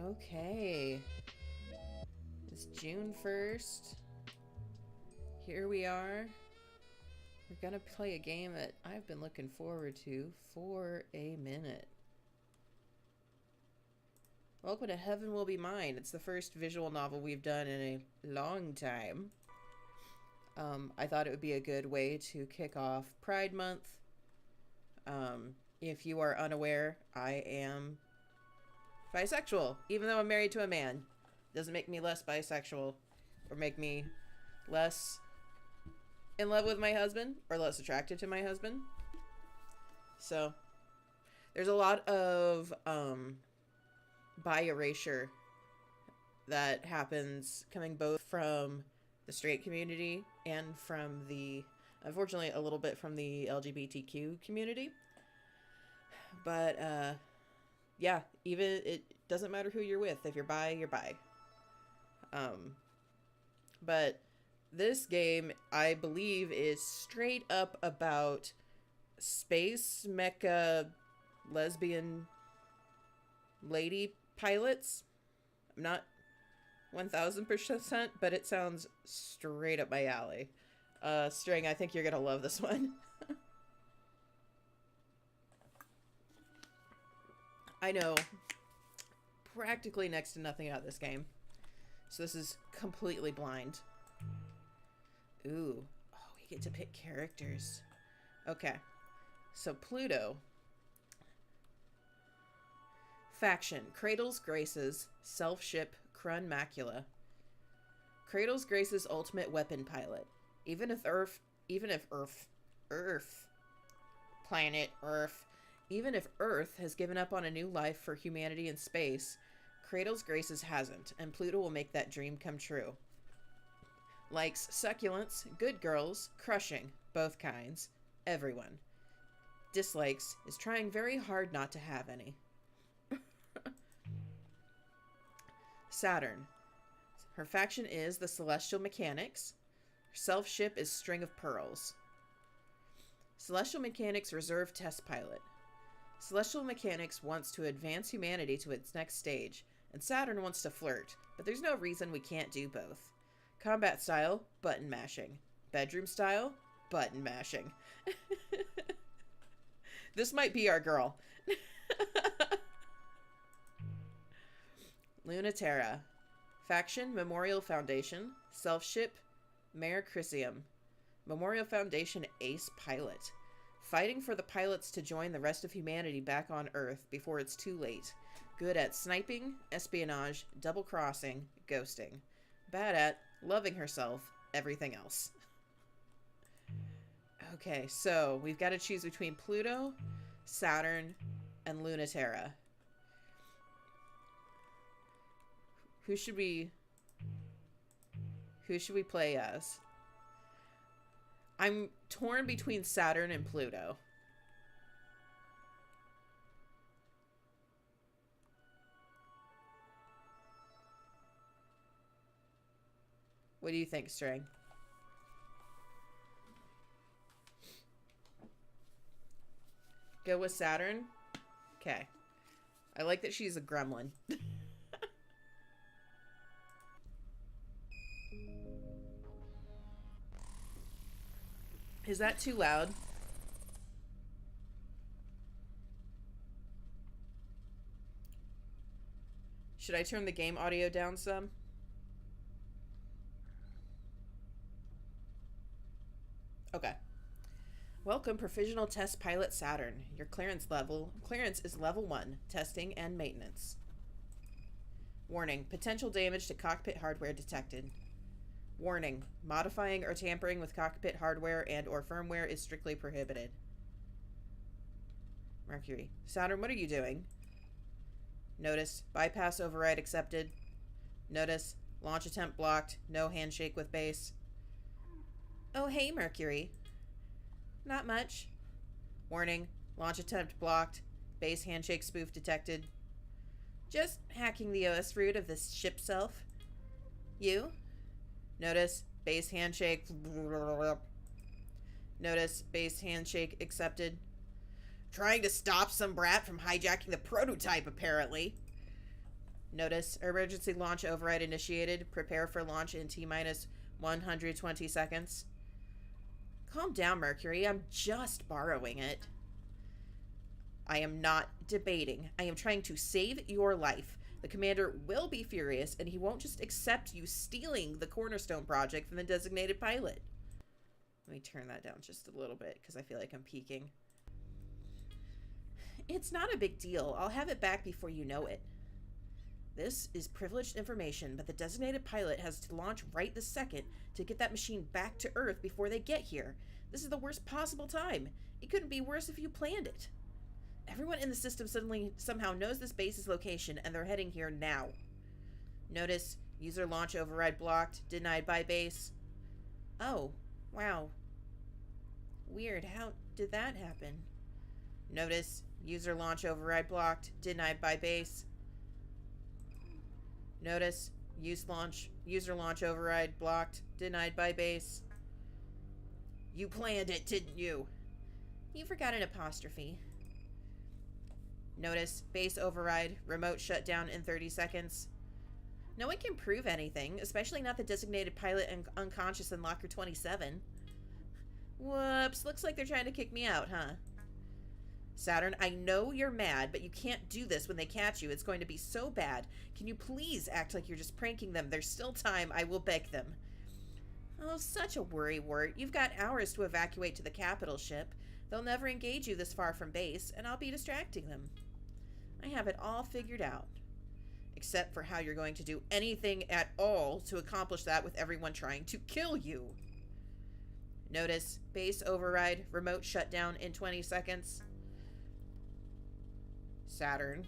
Okay. It's June 1st. Here we are. We're gonna play a game that I've been looking forward to for a minute. Welcome to Heaven Will Be Mine. It's the first visual novel we've done in a long time. I thought it would be a good way to kick off Pride Month. If you are unaware, I am bisexual, even though I'm married to a man. Doesn't make me less bisexual or make me less in love with my husband or less attracted to my husband. So there's a lot of bi erasure that happens coming both from the straight community and from the, unfortunately, a little bit from the LGBTQ community. But yeah, even it doesn't matter who you're with. If you're bi, you're bi. But this game, I believe, is straight up about space mecha lesbian lady pilots. I'm not 1000%, but it sounds straight up my alley. String, I think you're gonna love this one. I know practically next to nothing about this game, so this is completely blind. Ooh, oh, we get to pick characters. Okay, so Pluto. Faction: Cradles Grace's self-ship Krun Macula. Cradles Grace's ultimate weapon pilot. Even if Earth, even if Earth has given up on a new life for humanity in space, Cradles Grace's hasn't, and Pluto will make that dream come true. Likes succulents, good girls, crushing, both kinds, everyone. Dislikes is trying very hard not to have any. Saturn. Her faction is the Celestial Mechanics. Her self-ship is String of Pearls. Celestial Mechanics Reserve Test Pilot. Celestial Mechanics wants to advance humanity to its next stage, and Saturn wants to flirt, but there's no reason we can't do both. Combat style, button mashing. Bedroom style, button mashing. This might be our girl. Lunaterra. Faction, Memorial Foundation. Self-ship, Mare Chrysium. Memorial Foundation Ace Pilot. Fighting for the pilots to join the rest of humanity back on Earth before it's too late. Good at sniping, espionage, double-crossing, ghosting. Bad at loving herself, everything else. Okay, so we've got to choose between Pluto, Saturn, and Lunaterra. Who should we play as? I'm torn between Saturn and Pluto. What do you think, String? Go with Saturn? Okay. I like that she's a gremlin. Is that too loud? Should I turn the game audio down some? Okay. Welcome, Provisional Test Pilot Saturn. Your clearance is level 1, testing and maintenance. Warning, potential damage to cockpit hardware detected. Warning, modifying or tampering with cockpit hardware and or firmware is strictly prohibited. Mercury. Saturn, what are you doing? Notice, bypass override accepted. Notice, launch attempt blocked. No handshake with base. Oh, hey, Mercury. Not much. Warning, launch attempt blocked. Base handshake spoof detected. Just hacking the OS root of this ship self. You? Notice, base handshake. Notice, base handshake accepted. Trying to stop some brat from hijacking the prototype, apparently. Notice emergency launch override initiated. Prepare for launch in T-minus 120 seconds. Calm down, Mercury. I'm just borrowing it. I am not debating. I am trying to save your life. The commander will be furious, and he won't just accept you stealing the Cornerstone project from the designated pilot. Let me turn that down just a little bit, because I feel like I'm peeking. It's not a big deal. I'll have it back before you know it. This is privileged information, but the designated pilot has to launch right this second to get that machine back to Earth before they get here. This is the worst possible time. It couldn't be worse if you planned it. Everyone in the system somehow knows this base's location, and they're heading here now. Notice, user launch override blocked, denied by base. Oh, wow. Weird, how did that happen? Notice, user launch override blocked, denied by base. Notice, user launch override blocked, denied by base. You planned it, didn't you? You forgot an apostrophe. Notice, base override, remote shutdown in 30 seconds. No one can prove anything, especially not the designated pilot and unconscious in Locker 27. Whoops, looks like they're trying to kick me out, huh? Saturn, I know you're mad, but you can't do this when they catch you. It's going to be so bad. Can you please act like you're just pranking them? There's still time. I will beg them. Oh, such a worrywart. You've got hours to evacuate to the capital ship. They'll never engage you this far from base, and I'll be distracting them. I have it all figured out. Except for how you're going to do anything at all to accomplish that with everyone trying to kill you. Notice, base override, remote shutdown in 20 seconds. Saturn.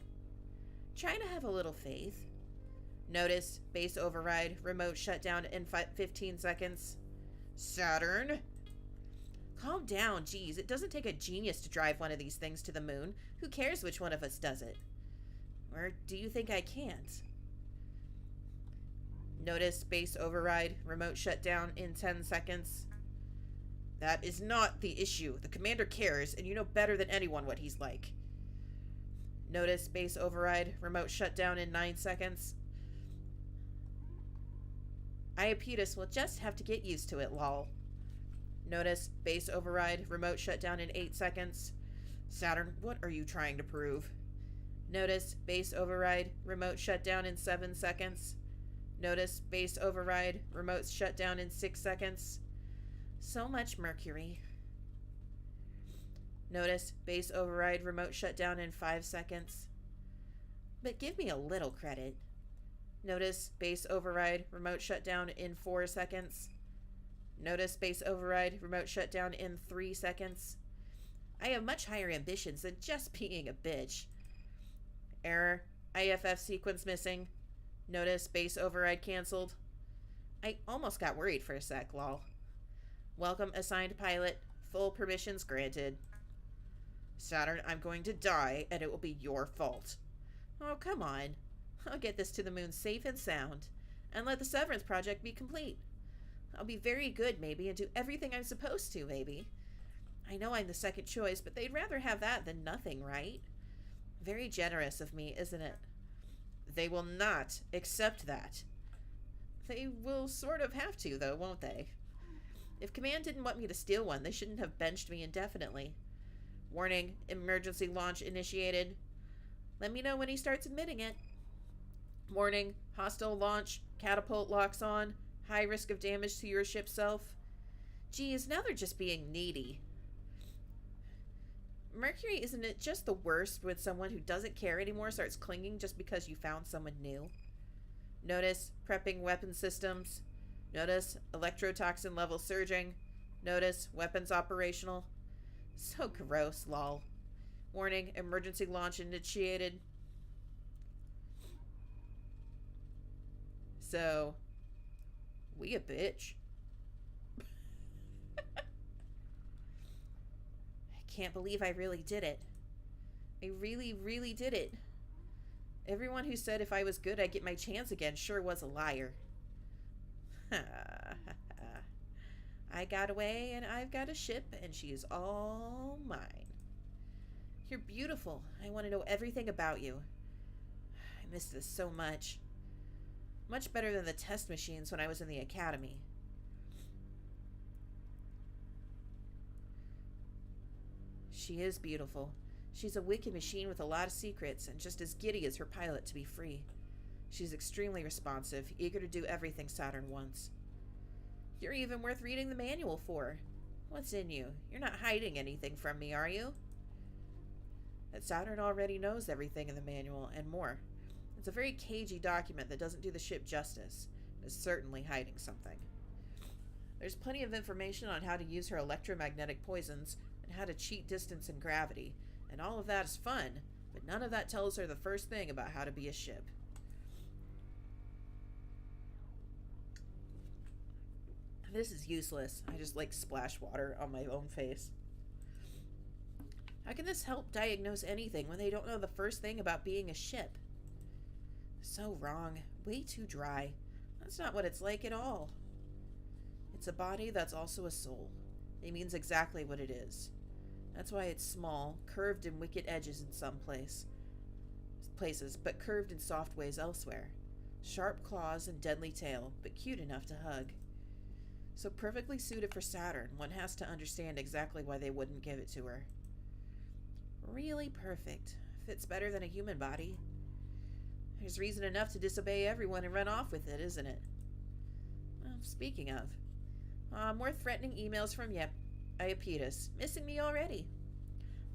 Try to have a little faith. Notice, base override, remote shutdown in 15 seconds. Saturn. Calm down, geez. It doesn't take a genius to drive one of these things to the moon. Who cares which one of us does it? Or do you think I can't? Notice, base override, remote shutdown in 10 seconds. That is not the issue. The commander cares, and you know better than anyone what he's like. Notice, base override, remote shutdown in 9 seconds. Iapetus will just have to get used to it, lol. Notice, base override, remote shutdown in 8 seconds. Saturn, what are you trying to prove? Notice, base override, remote shutdown in 7 seconds. Notice, base override, remote shutdown in 6 seconds. So much Mercury. Notice, base override, remote shutdown in 5 seconds. But give me a little credit. Notice, base override, remote shutdown in 4 seconds. Notice, base override, remote shutdown in 3 seconds. I have much higher ambitions than just being a bitch. Error, IFF sequence missing. Notice, base override canceled. I almost got worried for a sec, lol. Welcome, assigned pilot. Full permissions granted. Saturn, I'm going to die, and it will be your fault. Oh, come on. I'll get this to the moon safe and sound, and let the Severance project be complete. I'll be very good, maybe, and do everything I'm supposed to, maybe. I know I'm the second choice, but they'd rather have that than nothing, right? Very generous of me, isn't it? They will not accept that. They will sort of have to, though, won't they? If Command didn't want me to steal one, they shouldn't have benched me indefinitely. Warning, emergency launch initiated. Let me know when he starts admitting it. Warning, hostile launch, catapult locks on, high risk of damage to your ship self. Geez, now they're just being needy. Mercury, isn't it just the worst when someone who doesn't care anymore starts clinging just because you found someone new? Notice, prepping weapon systems. Notice, electrotoxin level surging. Notice, weapons operational. So gross, lol. Warning, emergency launch initiated. So, we a bitch. I can't believe I really did it. I really, really did it. Everyone who said if I was good I'd get my chance again sure was a liar. I got away and I've got a ship and she is all mine. You're beautiful. I want to know everything about you. I miss this so much. Much better than the test machines when I was in the academy. She is beautiful. She's a wicked machine with a lot of secrets and just as giddy as her pilot to be free. She's extremely responsive, eager to do everything Saturn wants. You're even worth reading the manual for. What's in you? You're not hiding anything from me, are you? That Saturn already knows everything in the manual and more. It's a very cagey document that doesn't do the ship justice. It is certainly hiding something. There's plenty of information on how to use her electromagnetic poisons and how to cheat distance and gravity, and all of that is fun, but none of that tells her the first thing about how to be a ship. This is useless. I just splash water on my own face. How can this help diagnose anything when they don't know the first thing about being a ship? So wrong. Way too dry. That's not what it's like at all. It's a body that's also a soul. It means exactly what it is. That's why it's small, curved in wicked edges in some places, but curved in soft ways elsewhere. Sharp claws and deadly tail, but cute enough to hug. So perfectly suited for Saturn, one has to understand exactly why they wouldn't give it to her. Really perfect. Fits better than a human body. There's reason enough to disobey everyone and run off with it, isn't it? Well, speaking of, more threatening emails from Iapetus, missing me already.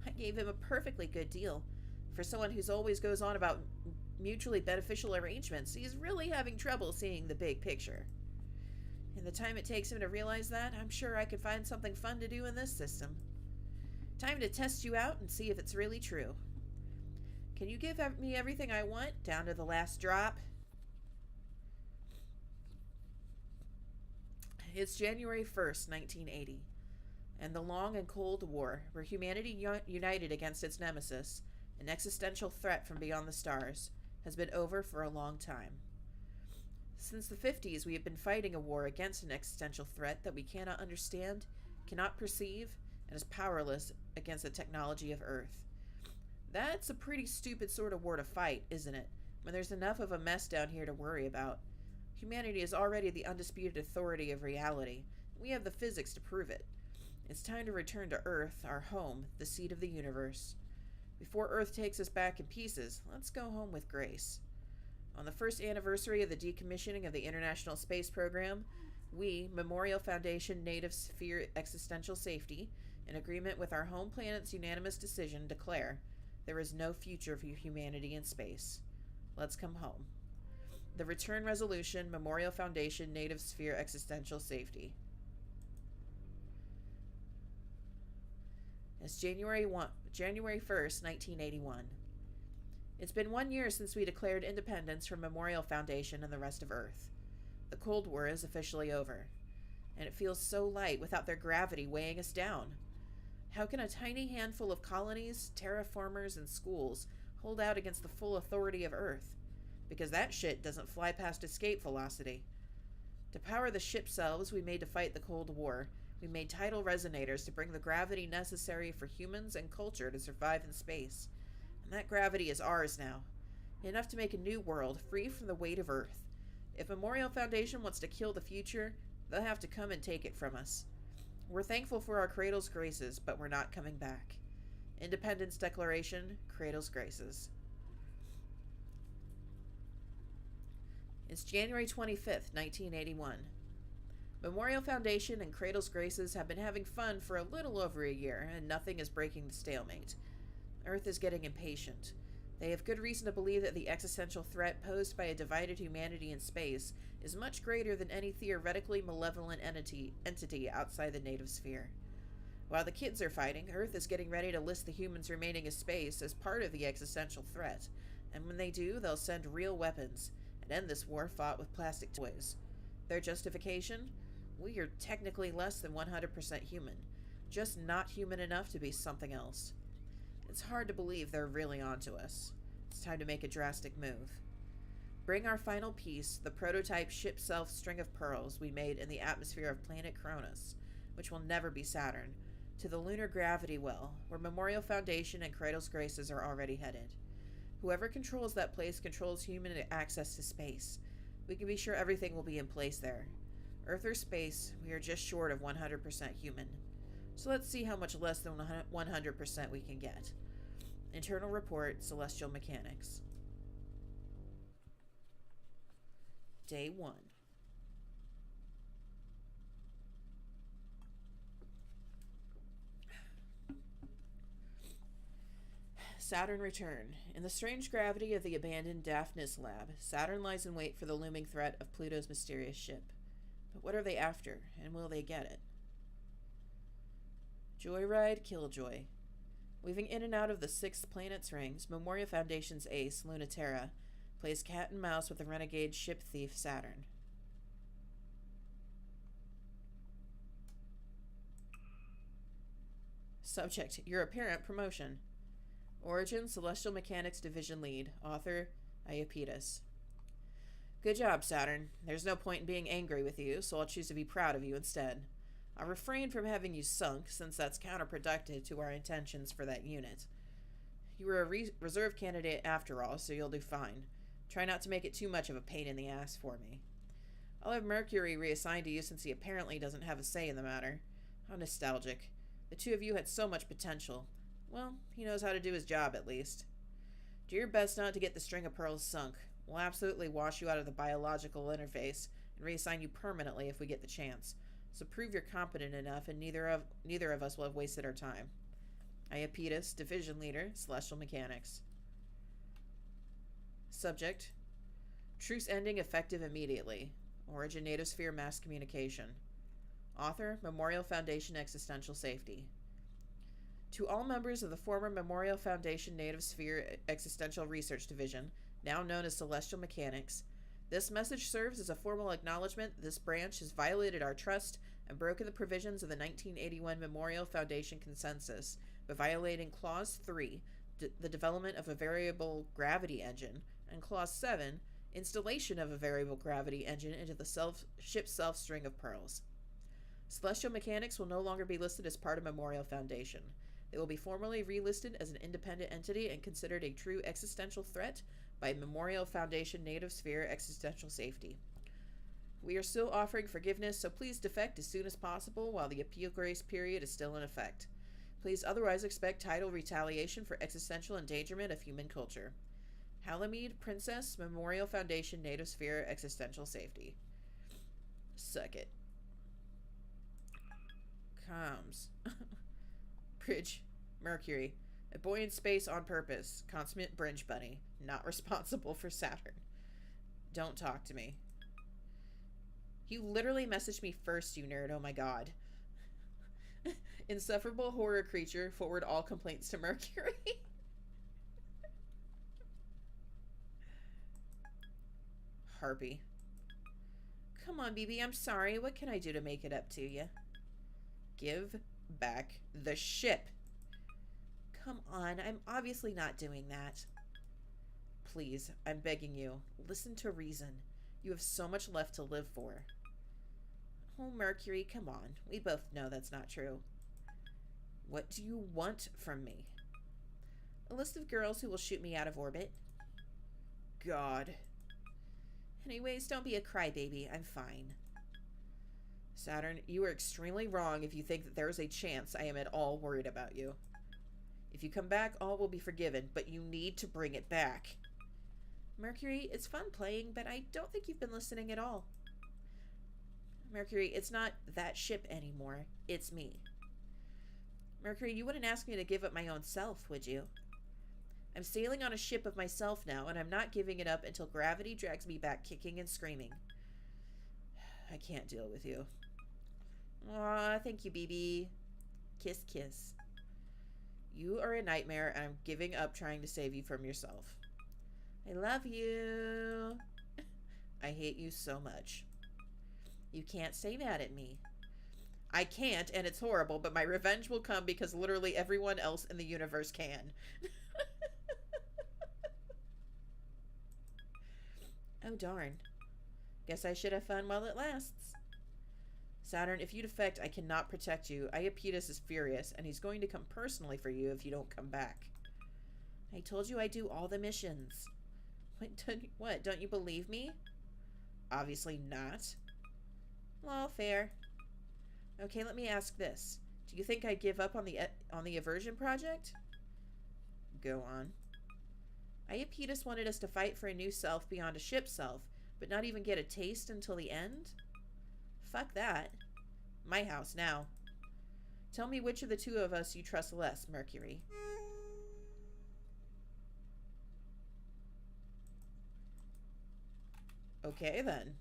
I gave him a perfectly good deal. For someone who's always goes on about mutually beneficial arrangements, he's really having trouble seeing the big picture. In the time it takes him to realize that, I'm sure I could find something fun to do in this system. Time to test you out and see if it's really true. Can you give me everything I want, down to the last drop? It's January 1st, 1980, and the long and cold war, where humanity united against its nemesis, an existential threat from beyond the stars, has been over for a long time. Since the 50s, we have been fighting a war against an existential threat that we cannot understand, cannot perceive, and is powerless against the technology of Earth. That's a pretty stupid sort of war to fight, isn't it? When there's enough of a mess down here to worry about. Humanity is already the undisputed authority of reality. We have the physics to prove it. It's time to return to Earth, our home, the seat of the universe. Before Earth takes us back in pieces, let's go home with grace. On the first anniversary of the decommissioning of the International Space Program, we, Memorial Foundation Native Sphere Existential Safety, in agreement with our home planet's unanimous decision, declare there is no future for humanity in space. Let's come home. The Return Resolution, Memorial Foundation Native Sphere Existential Safety. It's January 1st, 1981. It's been 1 year since we declared independence from Memorial Foundation and the rest of Earth. The Cold War is officially over, and it feels so light without their gravity weighing us down. How can a tiny handful of colonies, terraformers, and schools hold out against the full authority of Earth? Because that shit doesn't fly past escape velocity. To power the ship selves we made to fight the Cold War, we made tidal resonators to bring the gravity necessary for humans and culture to survive in space. And that gravity is ours now. Enough to make a new world, free from the weight of Earth. If Memorial Foundation wants to kill the future, they'll have to come and take it from us. We're thankful for our Cradle's graces, but we're not coming back. Independence Declaration, Cradle's Graces. It's January 25th, 1981. Memorial Foundation and Cradle's Graces have been having fun for a little over a year, and nothing is breaking the stalemate. Earth is getting impatient. They have good reason to believe that the existential threat posed by a divided humanity in space is much greater than any theoretically malevolent entity outside the native sphere. While the kids are fighting, Earth is getting ready to list the humans remaining in space as part of the existential threat, and when they do, they'll send real weapons and end this war fought with plastic toys. Their justification? We are technically less than 100% human, just not human enough to be something else. It's hard to believe they're really onto us. It's time to make a drastic move. Bring our final piece, the prototype ship self string of pearls we made in the atmosphere of planet Cronus, which will never be Saturn, to the lunar gravity well, where Memorial Foundation and Cradle's Graces are already headed. Whoever controls that place controls human access to space. We can be sure everything will be in place there. Earth or space, we are just short of 100% human. So let's see how much less than 100% we can get. Internal report, celestial mechanics. Day 1. Saturn return. In the strange gravity of the abandoned Daphnis lab, Saturn lies in wait for the looming threat of Pluto's mysterious ship. But what are they after, and will they get it? Joyride, Killjoy. Weaving in and out of the sixth planet's rings, Memoria Foundation's ace, Lunaterra, plays cat and mouse with the renegade ship thief Saturn. Subject, your apparent promotion. Origin, Celestial Mechanics Division Lead. Author, Iapetus. Good job, Saturn. There's no point in being angry with you, so I'll choose to be proud of you instead. I'll refrain from having you sunk, since that's counterproductive to our intentions for that unit. You were a reserve candidate after all, so you'll do fine. Try not to make it too much of a pain in the ass for me. I'll have Mercury reassigned to you since he apparently doesn't have a say in the matter. How nostalgic. The two of you had so much potential. Well, he knows how to do his job at least. Do your best not to get the string of pearls sunk. We'll absolutely wash you out of the biological interface and reassign you permanently if we get the chance. So prove you're competent enough, and neither of us will have wasted our time. Iapetus, Division Leader, Celestial Mechanics. Subject: Truce ending effective immediately. Origin Native Sphere Mass Communication. Author: Memorial Foundation Existential Safety. To all members of the former Memorial Foundation Native Sphere Existential Research Division, now known as Celestial Mechanics, this message serves as a formal acknowledgement that this branch has violated our trust and broken the provisions of the 1981 Memorial Foundation Consensus by violating Clause 3, the development of a variable gravity engine, and Clause 7, installation of a variable gravity engine into the ship's self-string of pearls. Celestial Mechanics will no longer be listed as part of Memorial Foundation. They will be formally relisted as an independent entity and considered a true existential threat by Memorial Foundation Native Sphere Existential Safety. We are still offering forgiveness, so please defect as soon as possible while the appeal grace period is still in effect. Please otherwise expect tidal retaliation for existential endangerment of human culture. Halamede, Princess, Memorial Foundation Native Sphere Existential Safety. Suck it. Comms. Bridge, Mercury. A boy in space on purpose. Consummate Bringe Bunny. Not responsible for Saturn. Don't talk to me. You literally messaged me first, you nerd. Oh my god. Insufferable horror creature. Forward all complaints to Mercury. Harpy. Come on, BB. I'm sorry. What can I do to make it up to you? Give back the ship. Come on, I'm obviously not doing that. Please, I'm begging you, listen to reason. You have so much left to live for. Oh, Mercury, come on. We both know that's not true. What do you want from me? A list of girls who will shoot me out of orbit. God. Anyways, don't be a crybaby. I'm fine. Saturn, you are extremely wrong if you think that there is a chance I am at all worried about you. If you come back, all will be forgiven, but you need to bring it back. Mercury, it's fun playing, but I don't think you've been listening at all. Mercury, it's not that ship anymore. It's me. Mercury, you wouldn't ask me to give up my own self, would you? I'm sailing on a ship of myself now, and I'm not giving it up until gravity drags me back kicking and screaming. I can't deal with you. Aw, thank you, BB. Kiss, kiss. You are a nightmare, and I'm giving up trying to save you from yourself. I love you. I hate you so much. You can't say that at me. I can't, and it's horrible, but my revenge will come because literally everyone else in the universe can. Oh, darn. Guess I should have fun while it lasts. Saturn, if you defect, I cannot protect you. Iapetus is furious, and he's going to come personally for you if you don't come back. I told you I do all the missions. What, don't you believe me? Obviously not. Well, fair. Okay, let me ask this. Do you think I'd give up on the aversion project? Go on. Iapetus wanted us to fight for a new self beyond a ship self, but not even get a taste until the end? Fuck that. My house now. Tell me which of the two of us you trust less, Mercury. Okay, then.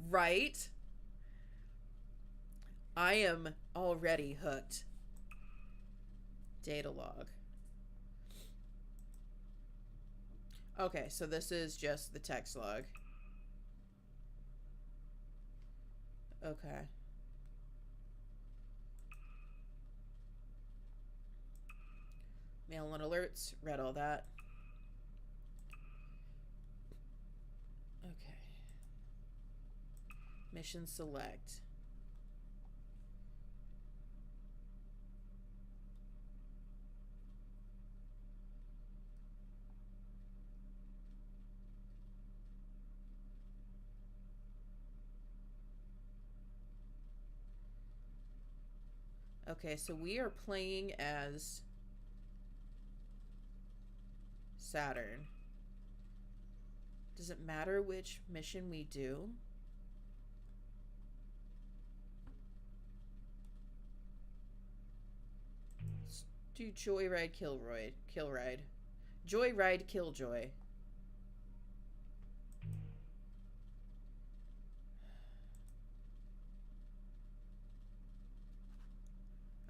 Right? I am already hooked. Data log. Okay, so this is just the text log. Okay. Mail and alerts. Read all that. Okay. Mission select. Okay, so we are playing as Saturn. Does it matter which mission we do? Let's do Joyride, Killride. Joyride, Killjoy.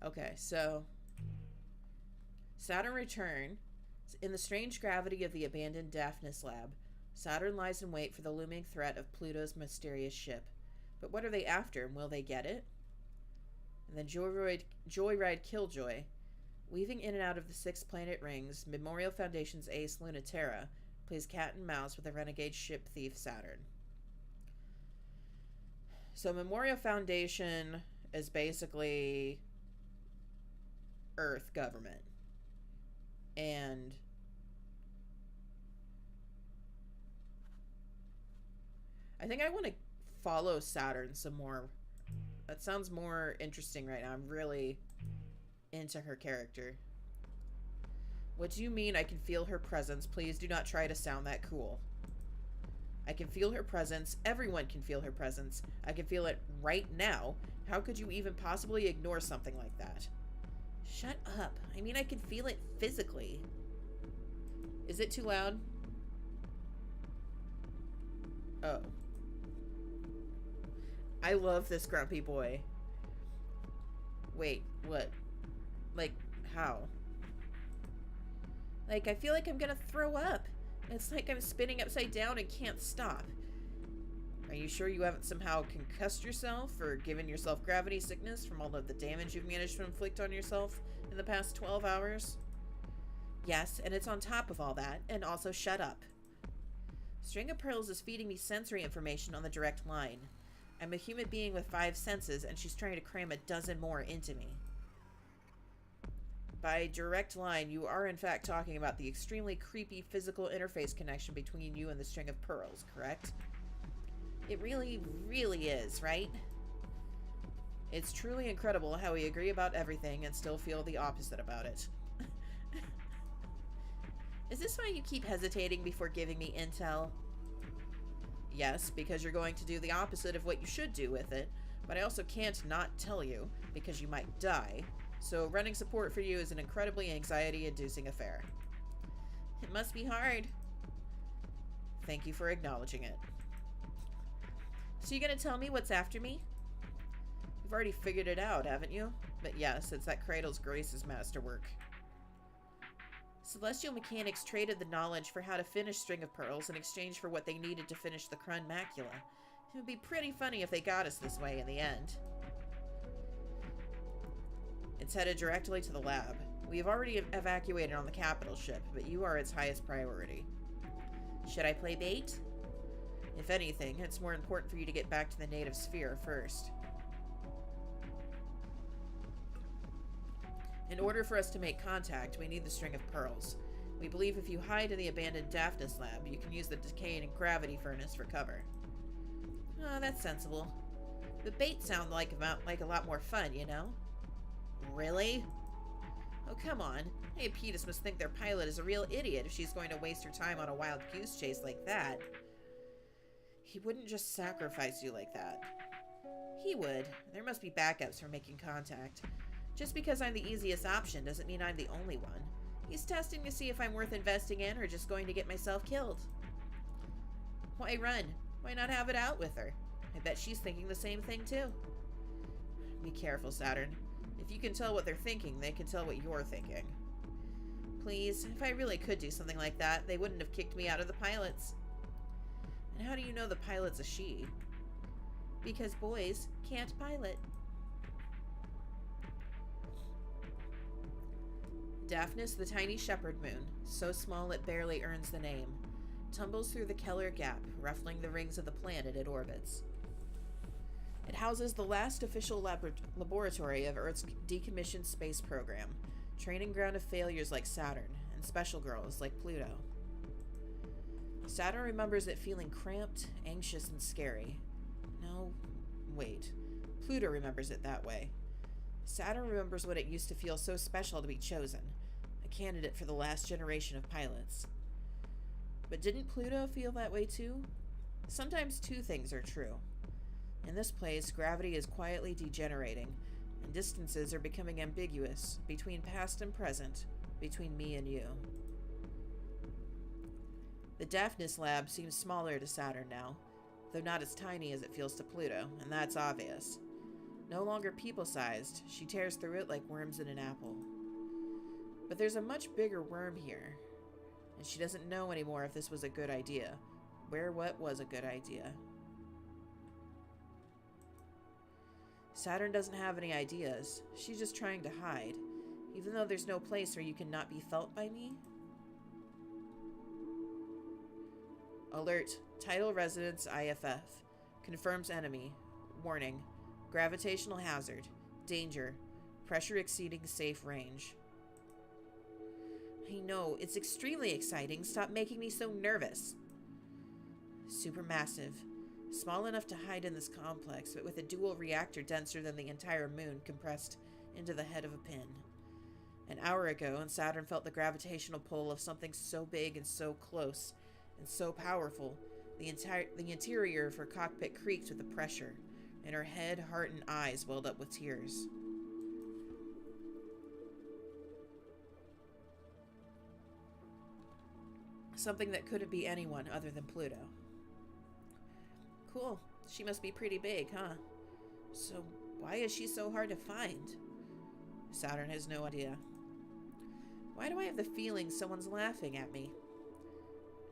Okay, so Saturn return. In the strange gravity of the abandoned Daphnis lab, Saturn lies in wait for the looming threat of Pluto's mysterious ship. But what are they after, and will they get it? And then Joyride Killjoy. Weaving in and out of the 6 planet rings, Memorial Foundation's ace Lunaterra plays cat and mouse with the renegade ship thief Saturn. So Memorial Foundation is basically Earth government. And I think I want to follow Saturn some more. That sounds more interesting right now. I'm really into her character. What do you mean I can feel her presence? Please do not try to sound that cool. I can feel her presence. Everyone can feel her presence. I can feel it right now. How could you even possibly ignore something like that? Shut up. I mean, I can feel it physically. Is it too loud? Oh. I love this grumpy boy. Wait, what? Like, how? Like, I feel like I'm gonna throw up. It's like I'm spinning upside down and can't stop. Are you sure you haven't somehow concussed yourself or given yourself gravity sickness from all of the damage you've managed to inflict on yourself in the past 12 hours? Yes, and it's on top of all that, and also shut up. String of Pearls is feeding me sensory information on the direct line. I'm a human being with 5 senses, and she's trying to cram a dozen more into me. By direct line, you are in fact talking about the extremely creepy physical interface connection between you and the String of Pearls, correct? It really, really is, right? It's truly incredible how we agree about everything and still feel the opposite about it. Is this why you keep hesitating before giving me intel? Yes, because you're going to do the opposite of what you should do with it, but I also can't not tell you, because you might die, so running support for you is an incredibly anxiety-inducing affair. It must be hard. Thank you for acknowledging it. So you gonna tell me what's after me? You've already figured it out, haven't you? But yes, it's that Cradle's Grace's masterwork. Celestial Mechanics traded the knowledge for how to finish String of Pearls in exchange for what they needed to finish the Krun Macula. It would be pretty funny if they got us this way in the end. It's headed directly to the lab. We have already evacuated on the capital ship, but you are its highest priority. Should I play bait? If anything, it's more important for you to get back to the native sphere first. In order for us to make contact, we need the string of pearls. We believe if you hide in the abandoned Daphnis lab, you can use the decaying gravity furnace for cover. Oh, that's sensible. The baits sound like a lot more fun, you know? Really? Oh, come on. Aepitas must think their pilot is a real idiot if she's going to waste her time on a wild goose chase like that. He wouldn't just sacrifice you like that. He would. There must be backups for making contact. Just because I'm the easiest option doesn't mean I'm the only one. He's testing to see if I'm worth investing in or just going to get myself killed. Why run? Why not have it out with her? I bet she's thinking the same thing too. Be careful, Saturn. If you can tell what they're thinking, they can tell what you're thinking. Please, if I really could do something like that, they wouldn't have kicked me out of the pilots. And how do you know the pilot's a she? Because boys can't pilot. Daphnis, the tiny shepherd moon, so small it barely earns the name, tumbles through the Keller Gap, ruffling the rings of the planet it orbits. It houses the last official laboratory of Earth's decommissioned space program, training ground of failures like Saturn, and special girls like Pluto. Saturn remembers it feeling cramped, anxious, and scary. No, wait. Pluto remembers it that way. Saturn remembers what it used to feel so special to be chosen, a candidate for the last generation of pilots. But didn't Pluto feel that way too? Sometimes two things are true. In this place, gravity is quietly degenerating, and distances are becoming ambiguous between past and present, between me and you. The Daphnis lab seems smaller to Saturn now, though not as tiny as it feels to Pluto, and that's obvious. No longer people-sized, she tears through it like worms in an apple. But there's a much bigger worm here, and she doesn't know anymore if this was a good idea, where what was a good idea. Saturn doesn't have any ideas. She's just trying to hide, even though there's no place where you can not be felt by me. Alert. Tidal Residence IFF. Confirms enemy. Warning. Gravitational hazard. Danger. Pressure exceeding safe range. I know, it's extremely exciting. Stop making me so nervous. Supermassive. Small enough to hide in this complex, but with a dual reactor denser than the entire moon compressed into the head of a pin. An hour ago, and Saturn felt the gravitational pull of something so big and so close and so powerful, the interior of her cockpit creaked with the pressure, and her head, heart, and eyes welled up with tears. Something that couldn't be anyone other than Pluto. Cool. She must be pretty big, huh? So why is she so hard to find? Saturn has no idea. Why do I have the feeling someone's laughing at me?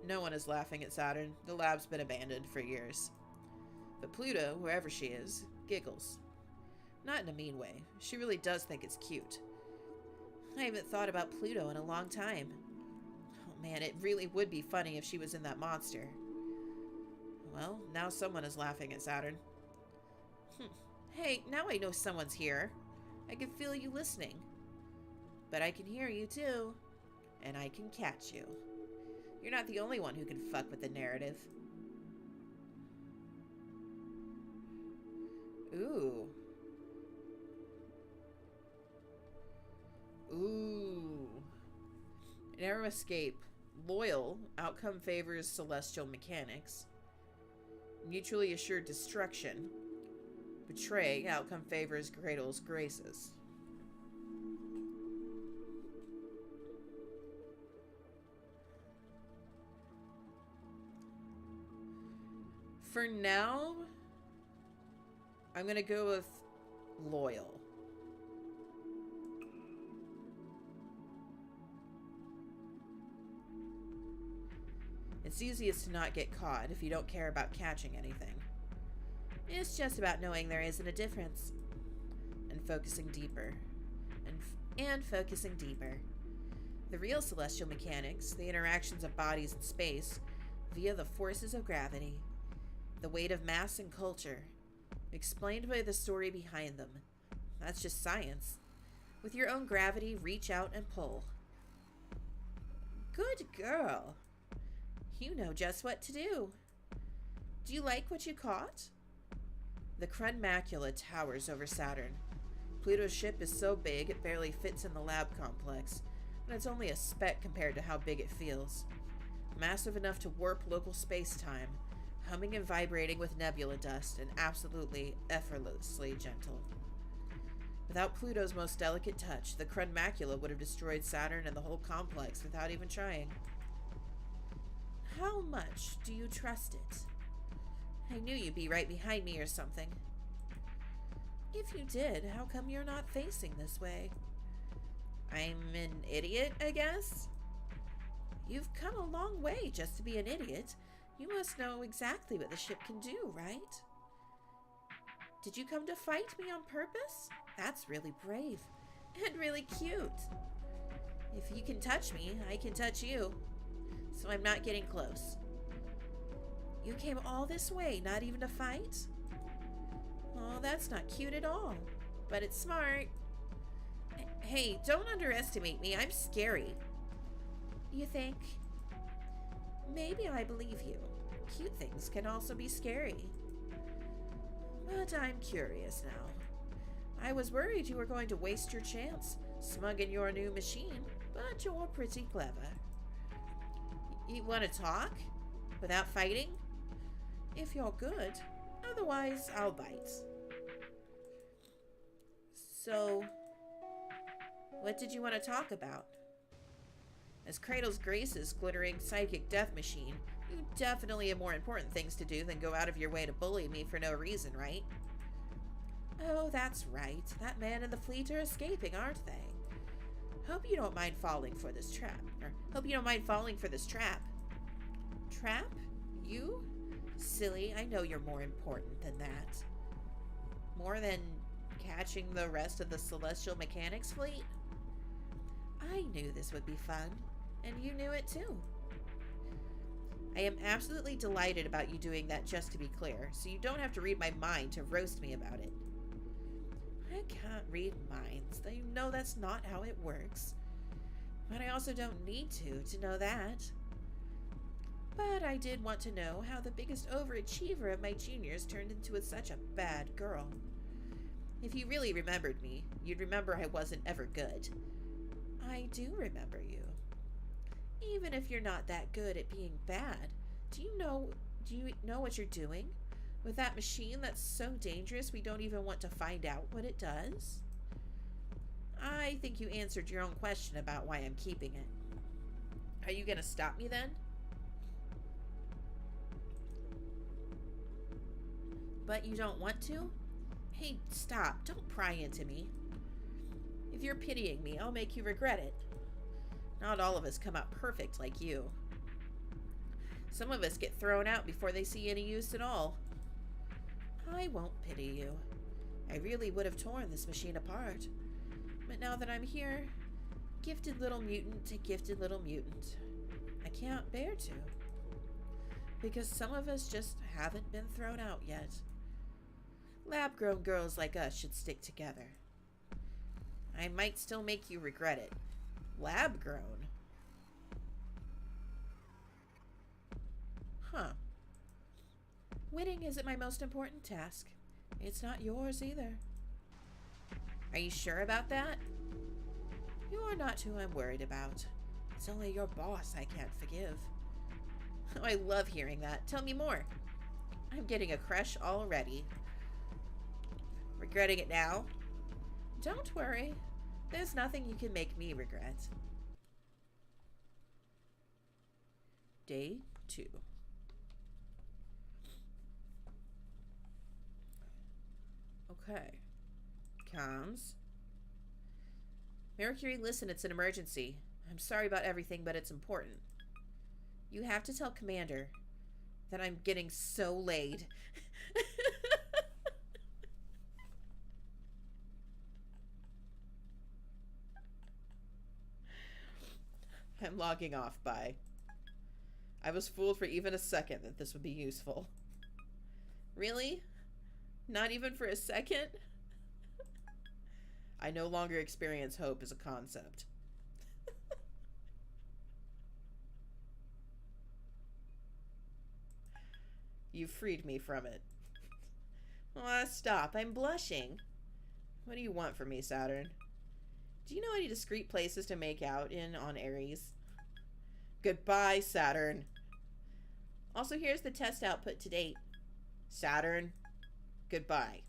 No one is laughing at Saturn. The lab's been abandoned for years. But Pluto, wherever she is, giggles. Not in a mean way. She really does think it's cute. I haven't thought about Pluto in a long time. Oh man, it really would be funny if she was in that monster. Well, now someone is laughing at Saturn. Hey, now I know someone's here. I can feel you listening. But I can hear you too. And I can catch you. You're not the only one who can fuck with the narrative. Ooh. Ooh. Narrow escape. Loyal. Outcome favors celestial mechanics. Mutually assured destruction. Betray. Outcome favors Cradle's graces. For now, I'm gonna go with loyal. It's easiest to not get caught if you don't care about catching anything. It's just about knowing there isn't a difference. And focusing deeper. And focusing deeper. The real celestial mechanics, the interactions of bodies in space, via the forces of gravity. The weight of mass and culture, explained by the story behind them. That's just science. With your own gravity, reach out and pull. Good girl. You know just what to do. Do you like what you caught? The Crud Macula towers over Saturn. Pluto's ship is so big it barely fits in the lab complex, and it's only a speck compared to how big it feels. Massive enough to warp local space-time, humming and vibrating with nebula dust, and absolutely effortlessly gentle. Without Pluto's most delicate touch, the Crud Macula would have destroyed Saturn and the whole complex without even trying. How much do you trust it? I knew you'd be right behind me or something. If you did, how come you're not facing this way? I'm an idiot, I guess? You've come a long way just to be an idiot. You must know exactly what the ship can do, right? Did you come to fight me on purpose? That's really brave and really cute. If you can touch me, I can touch you. So I'm not getting close. You came all this way, not even to fight? Oh, that's not cute at all. But it's smart. Hey, don't underestimate me. I'm scary. You think? Maybe I believe you. Cute things can also be scary. But I'm curious now. I was worried you were going to waste your chance, smug in your new machine, but you're pretty clever. You want to talk? Without fighting? If you're good. Otherwise, I'll bite. So, what did you want to talk about? As Cradle's Grace's glittering psychic death machine, you definitely have more important things to do than go out of your way to bully me for no reason, right? Oh, that's right. That man and the fleet are escaping, aren't they? Hope you don't mind falling for this trap. Or, hope you don't mind falling for this trap. Trap? You? Silly, I know you're more important than that. More than catching the rest of the Celestial Mechanics fleet? I knew this would be fun, and you knew it too. I am absolutely delighted about you doing that, just to be clear, so you don't have to read my mind to roast me about it. I can't read minds, though you know that's not how it works. But I also don't need to know that. But I did want to know how the biggest overachiever of my juniors turned into such a bad girl. If you really remembered me, you'd remember I wasn't ever good. I do remember you. Even if you're not that good at being bad, do you know what you're doing? With that machine that's so dangerous we don't even want to find out what it does? I think you answered your own question about why I'm keeping it. Are you gonna stop me then? But you don't want to? Hey, stop. Don't pry into me. If you're pitying me, I'll make you regret it. Not all of us come out perfect like you. Some of us get thrown out before they see any use at all. I won't pity you. I really would have torn this machine apart. But now that I'm here, gifted little mutant to gifted little mutant, I can't bear to. Because some of us just haven't been thrown out yet. Lab-grown girls like us should stick together. I might still make you regret it. Lab-grown? Huh. Winning isn't my most important task. It's not yours either. Are you sure about that? You're not who I'm worried about. It's only your boss I can't forgive. Oh, I love hearing that. Tell me more. I'm getting a crush already. Regretting it now? Don't worry. There's nothing you can make me regret. Day 2. Okay. Comms. Mercury, listen, it's an emergency. I'm sorry about everything, but it's important. You have to tell Commander that I'm getting so laid. I'm logging off. Bye. I was fooled for even a second that this would be useful. Really? Not even for a second? I no longer experience hope as a concept. You freed me from it. Aw, stop. I'm blushing. What do you want from me, Saturn? Do you know any discreet places to make out in on Aries? Goodbye, Saturn. Also, here's the test output to date. Saturn, goodbye.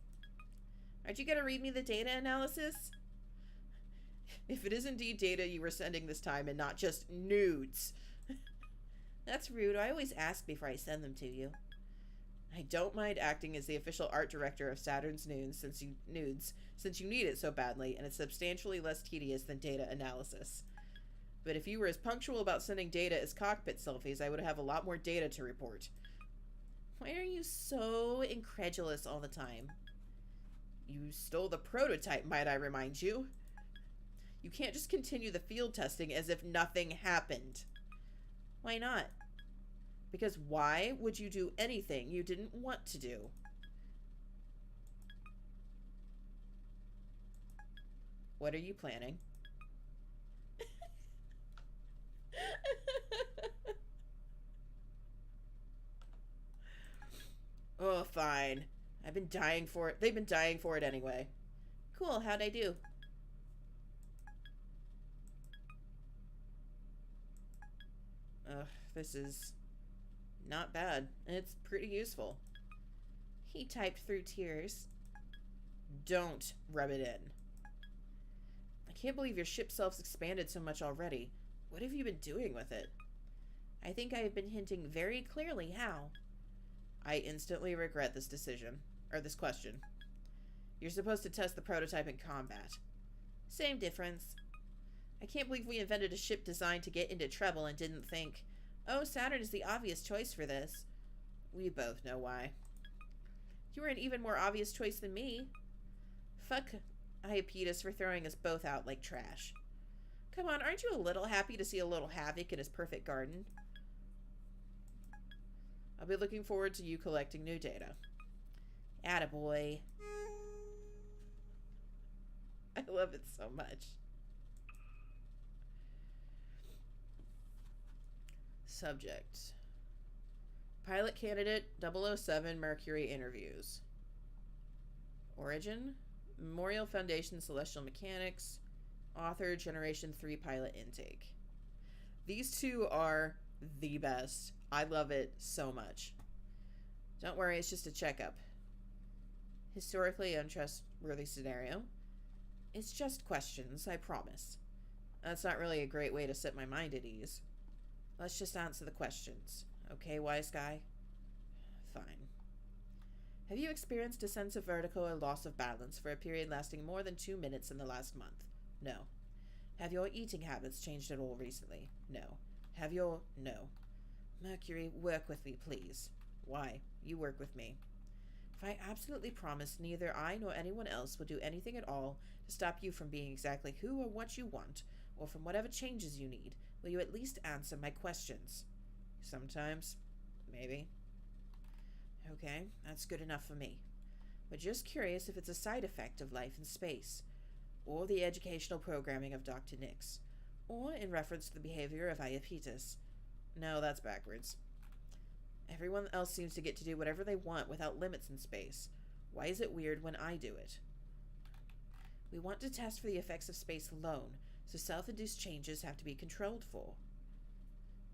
Aren't you going to read me the data analysis? If it is indeed data you were sending this time and not just nudes. That's rude. I always ask before I send them to you. I don't mind acting as the official art director of Saturn's nudes since you need it so badly, and it's substantially less tedious than data analysis. But if you were as punctual about sending data as cockpit selfies, I would have a lot more data to report. Why are you so incredulous all the time? You stole the prototype, might I remind you? You can't just continue the field testing as if nothing happened. Why not? Because why would you do anything you didn't want to do? What are you planning? Oh, fine. I've been dying for it. They've been dying for it anyway. Cool, how'd I do? Ugh, this is not bad. It's pretty useful. He typed through tears. Don't rub it in. I can't believe your ship self's expanded so much already. What have you been doing with it? I think I have been hinting very clearly how. I instantly regret this decision, or this question. You're supposed to test the prototype in combat. Same difference. I can't believe we invented a ship designed to get into trouble and didn't think, oh, Saturn is the obvious choice for this. We both know why. You were an even more obvious choice than me. Fuck Iapetus for throwing us both out like trash. Come on, aren't you a little happy to see a little havoc in his perfect garden? I'll be looking forward to you collecting new data. Attaboy. I love it so much. Subject. Pilot candidate 007 Mercury interviews. Origin. Memorial Foundation Celestial Mechanics. Author Generation 3 pilot intake. These two are the best. I love it so much. Don't worry, it's just a checkup. Historically untrustworthy scenario. It's just questions, I promise. That's not really a great way to set my mind at ease. Let's just answer the questions. Okay, wise guy? Fine. Have you experienced a sense of vertigo or loss of balance for a period lasting more than 2 minutes in the last month? No. Have your eating habits changed at all recently? No. Have your... No. Mercury, work with me, please. Why? You work with me. If I absolutely promise neither I nor anyone else will do anything at all to stop you from being exactly who or what you want, or from whatever changes you need, will you at least answer my questions? Sometimes. Maybe. Okay, that's good enough for me. But just curious if it's a side effect of life in space, or the educational programming of Dr. Nix, or in reference to the behavior of Iapetus. No, that's backwards. Everyone else seems to get to do whatever they want without limits in space. Why is it weird when I do it? We want to test for the effects of space alone, so self-induced changes have to be controlled for.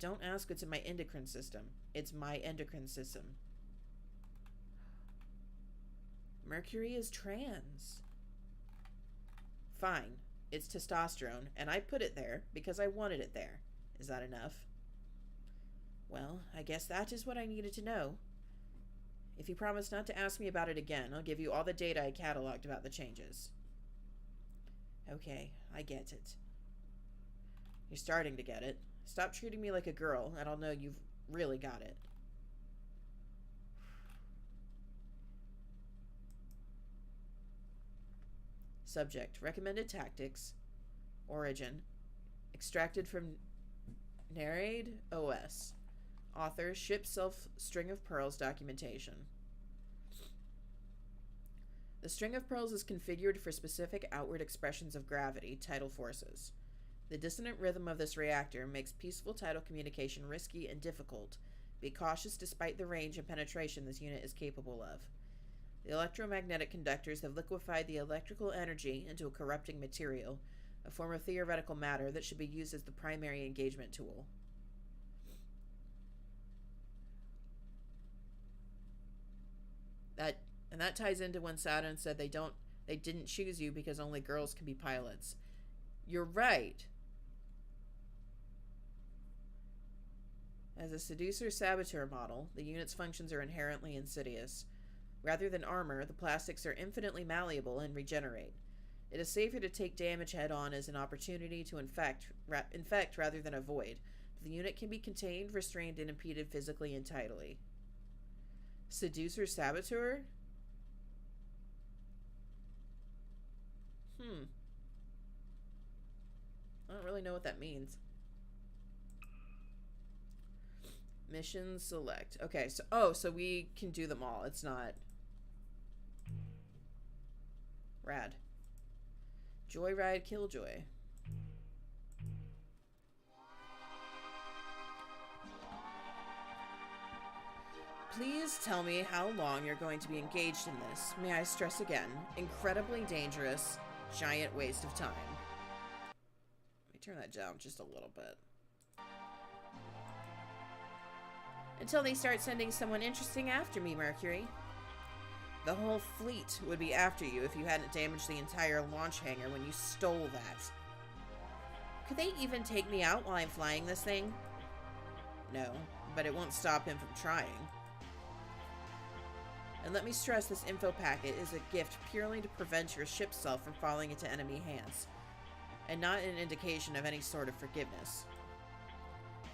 Don't ask what's in my endocrine system. It's my endocrine system. Mercury is trans. Fine. It's testosterone, and I put it there because I wanted it there. Is that enough? Well, I guess that is what I needed to know. If you promise not to ask me about it again, I'll give you all the data I cataloged about the changes. Okay, I get it. You're starting to get it. Stop treating me like a girl, and I'll know you've really got it. Subject. Recommended tactics. Origin. Extracted from Narrade OS. Author. Ship Self String of Pearls documentation. The string of pearls is configured for specific outward expressions of gravity, tidal forces. The dissonant rhythm of this reactor makes peaceful tidal communication risky and difficult. Be cautious despite the range and penetration this unit is capable of. The electromagnetic conductors have liquefied the electrical energy into a corrupting material, a form of theoretical matter that should be used as the primary engagement tool. That ties into when Saturn said they didn't choose you because only girls can be pilots. You're right. As a seducer-saboteur model, the unit's functions are inherently insidious. Rather than armor, the plastics are infinitely malleable and regenerate. It is safer to take damage head-on as an opportunity to infect rather than avoid. The unit can be contained, restrained, and impeded physically and tidally. Seducer-saboteur? I don't really know what that means. Mission select. Okay, so we can do them all. It's not rad. Joyride Killjoy. Please tell me how long you're going to be engaged in this. May I stress again, incredibly dangerous, giant waste of time. Let me turn that down just a little bit. Until they start sending someone interesting after me, Mercury. The whole fleet would be after you if you hadn't damaged the entire launch hangar when you stole that. Could they even take me out while I'm flying this thing? No, but it won't stop him from trying. And let me stress, this info packet is a gift purely to prevent your ship self from falling into enemy hands, and not an indication of any sort of forgiveness.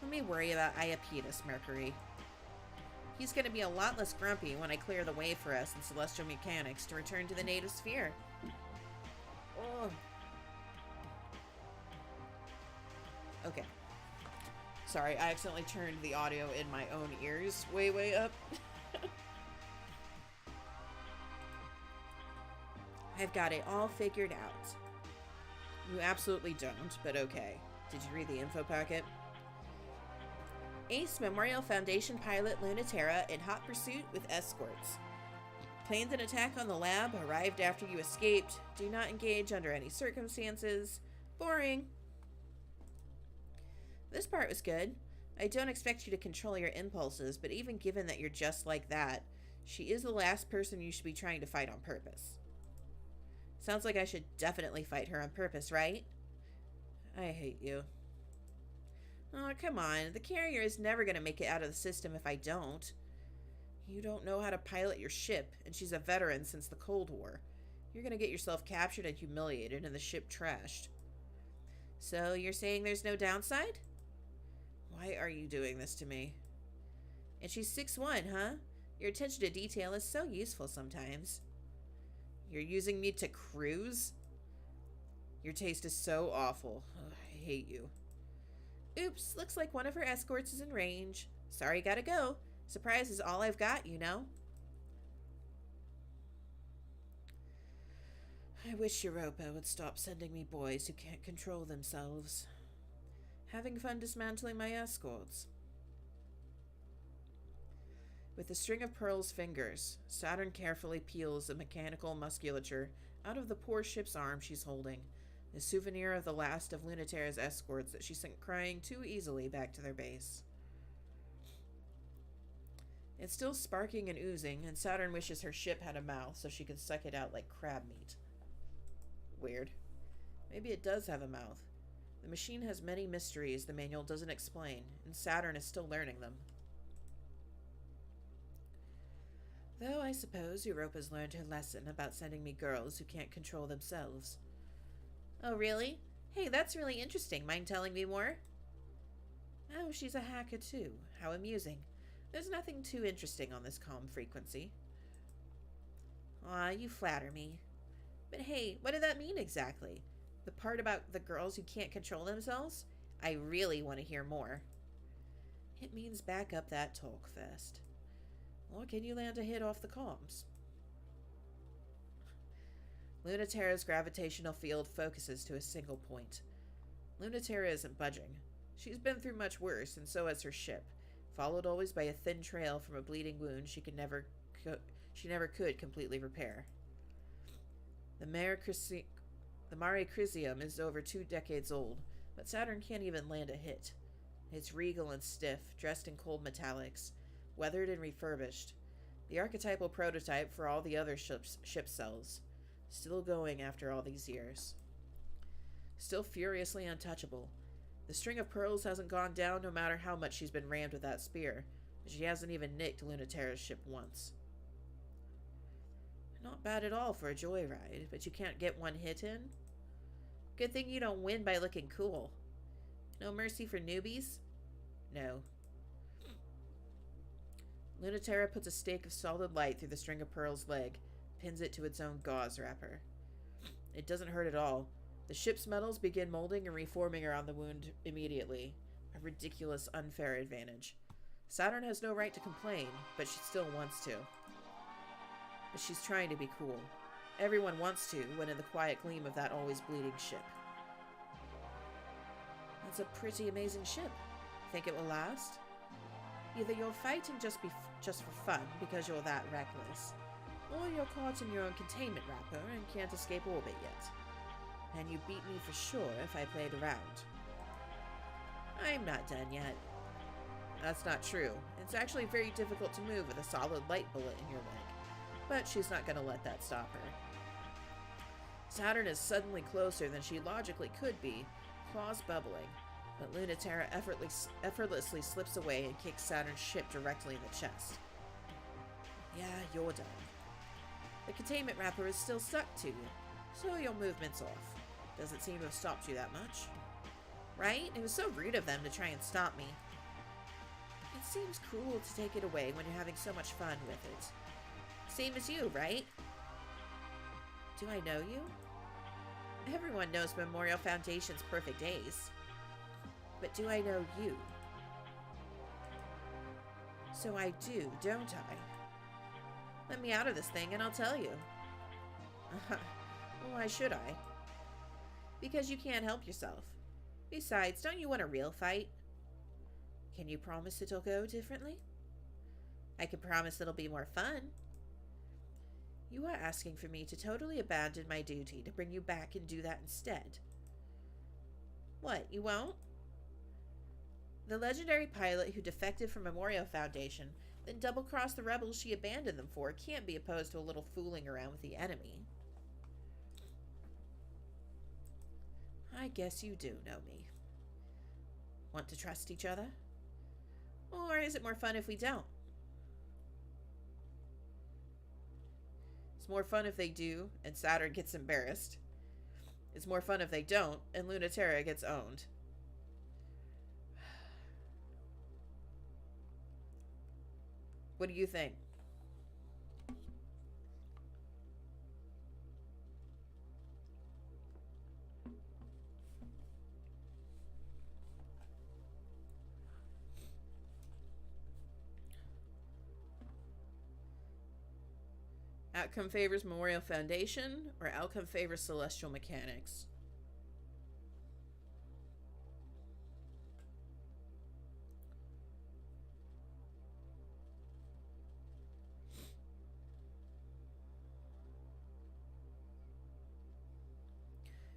Let me worry about Iapetus, Mercury. He's going to be a lot less grumpy when I clear the way for us in celestial mechanics to return to the native sphere. Oh. Okay. Sorry, I accidentally turned the audio in my own ears way up. I've got it all figured out. You absolutely don't, but okay. Did you read the info packet? Ace Memorial Foundation pilot Lunaterra in hot pursuit with escorts. Planned an attack on the lab, arrived after you escaped. Do not engage under any circumstances. Boring. This part was good. I don't expect you to control your impulses, but even given that you're just like that, she is the last person you should be trying to fight on purpose. Sounds like I should definitely fight her on purpose, right? I hate you. Oh, come on. The carrier is never going to make it out of the system if I don't. You don't know how to pilot your ship, and she's a veteran since the Cold War. You're going to get yourself captured and humiliated and the ship trashed. So you're saying there's no downside? Why are you doing this to me? And she's 6'1", huh? Your attention to detail is so useful sometimes. You're using me to cruise? Your taste is so awful. Ugh, I hate you. Oops, looks like one of her escorts is in range. Sorry, gotta go. Surprise is all I've got, you know? I wish Europa would stop sending me boys who can't control themselves. Having fun dismantling my escorts. With a string of pearls fingers, Saturn carefully peels the mechanical musculature out of the poor ship's arm she's holding, a souvenir of the last of Lunaterra's escorts that she sent crying too easily back to their base. It's still sparking and oozing, and Saturn wishes her ship had a mouth so she could suck it out like crab meat. Weird. Maybe it does have a mouth. The machine has many mysteries the manual doesn't explain, and Saturn is still learning them. Though I suppose Europa's learned her lesson about sending me girls who can't control themselves. Oh, really? Hey, that's really interesting. Mind telling me more? Oh, she's a hacker too. How amusing. There's nothing too interesting on this calm frequency. Aw, you flatter me. But hey, what did that mean exactly? The part about the girls who can't control themselves? I really want to hear more. It means back up that talk fest. Or can you land a hit off the comms? Lunaterra's gravitational field focuses to a single point. Lunaterra isn't budging. She's been through much worse, and so has her ship, followed always by a thin trail from a bleeding wound she never could completely repair. The Mare Crisium is over 2 decades old, but Saturn can't even land a hit. It's regal and stiff, dressed in cold metallics, weathered and refurbished. The archetypal prototype for all the other ship cells. Still going after all these years. Still furiously untouchable. The string of pearls hasn't gone down no matter how much she's been rammed with that spear. She hasn't even nicked Lunaterra's ship once. Not bad at all for a joyride, but you can't get one hit in? Good thing you don't win by looking cool. No mercy for newbies? No. Lunaterra puts a stake of solid light through the string of pearls' leg, pins it to its own gauze wrapper. It doesn't hurt at all. The ship's metals begin molding and reforming around the wound immediately. A ridiculous, unfair advantage. Saturn has no right to complain, but she still wants to. But she's trying to be cool. Everyone wants to when in the quiet gleam of that always bleeding ship. That's a pretty amazing ship. Think it will last? Either you're fighting just for fun because you're that reckless, or you're caught in your own containment wrapper and can't escape orbit yet. And you beat me for sure if I played around. I'm not done yet. That's not true. It's actually very difficult to move with a solid light bullet in your leg. But she's not going to let that stop her. Saturn is suddenly closer than she logically could be, claws bubbling, but Lunaterra effortlessly slips away and kicks Saturn's ship directly in the chest. Yeah, you're done. The containment wrapper is still stuck to you, so your movement's off. Doesn't seem to have stopped you that much. Right? It was so rude of them to try and stop me. It seems cruel to take it away when you're having so much fun with it. Same as you, right? Do I know you? Everyone knows Memorial Foundation's perfect ace. But do I know you? So I do, don't I? Let me out of this thing and I'll tell you. Why should I? Because you can't help yourself. Besides, don't you want a real fight? Can you promise it'll go differently? I can promise it'll be more fun. You are asking for me to totally abandon my duty to bring you back and do that instead. What, you won't? The legendary pilot who defected from Memorial Foundation, then double-crossed the rebels she abandoned them for, can't be opposed to a little fooling around with the enemy. I guess you do know me. Want to trust each other? Or is it more fun if we don't? It's more fun if they do, and Saturn gets embarrassed. It's more fun if they don't, and Lunaterra gets owned. What do you think? Outcome favors Memorial Foundation, or outcome favors celestial mechanics?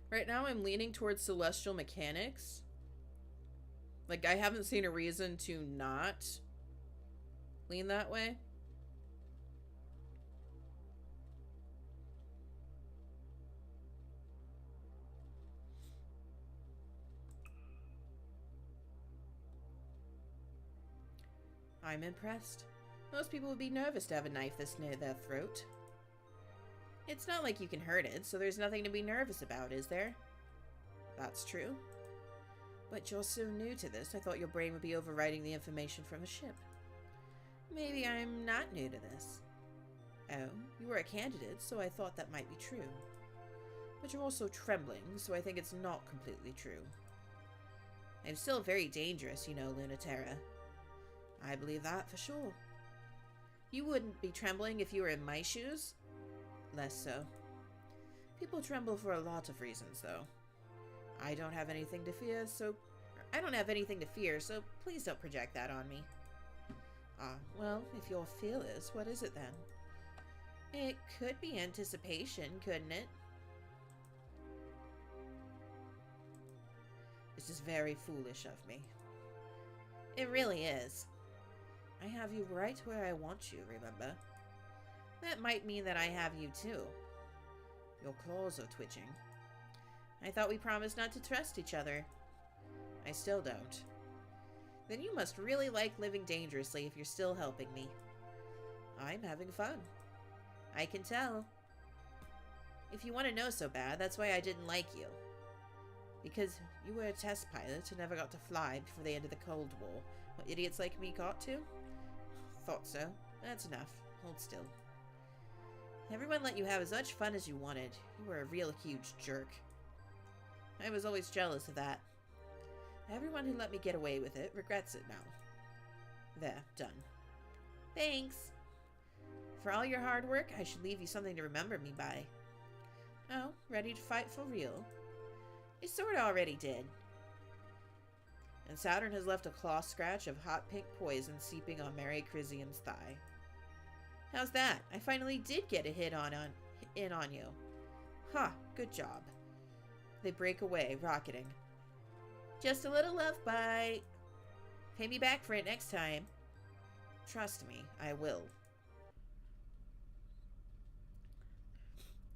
Right now I'm leaning towards celestial mechanics. Like, I haven't seen a reason to not lean that way. I'm impressed. Most people would be nervous to have a knife this near their throat. It's not like you can hurt it, so there's nothing to be nervous about, is there? That's true. But you're so new to this, I thought your brain would be overwriting the information from the ship. Maybe I'm not new to this. Oh, you were a candidate, so I thought that might be true. But you're also trembling, so I think it's not completely true. I'm still very dangerous, you know, Lunaterra. I believe that for sure. You wouldn't be trembling if you were in my shoes? Less so. People tremble for a lot of reasons, though. I don't have anything to fear, so please don't project that on me. Well, if your fear is, what is it then? It could be anticipation, couldn't it? This is very foolish of me. It really is. I have you right where I want you, remember? That might mean that I have you too. Your claws are twitching. I thought we promised not to trust each other. I still don't. Then you must really like living dangerously if you're still helping me. I'm having fun. I can tell. If you want to know so bad, that's why I didn't like you. Because you were a test pilot and never got to fly before the end of the Cold War. What idiots like me got to? Thought so. That's enough. Hold still. Everyone let you have as much fun as you wanted. You were a real huge jerk. I was always jealous of that. Everyone who let me get away with it regrets it now. There, done. Thanks. For all your hard work, I should leave you something to remember me by. Oh, ready to fight for real? You sorta already did. And Saturn has left a claw scratch of hot pink poison seeping on Mary Chrysium's thigh. How's that? I finally did get a hit in on you. Ha, good job. They break away, rocketing. Just a little love bite. Pay me back for it next time. Trust me, I will.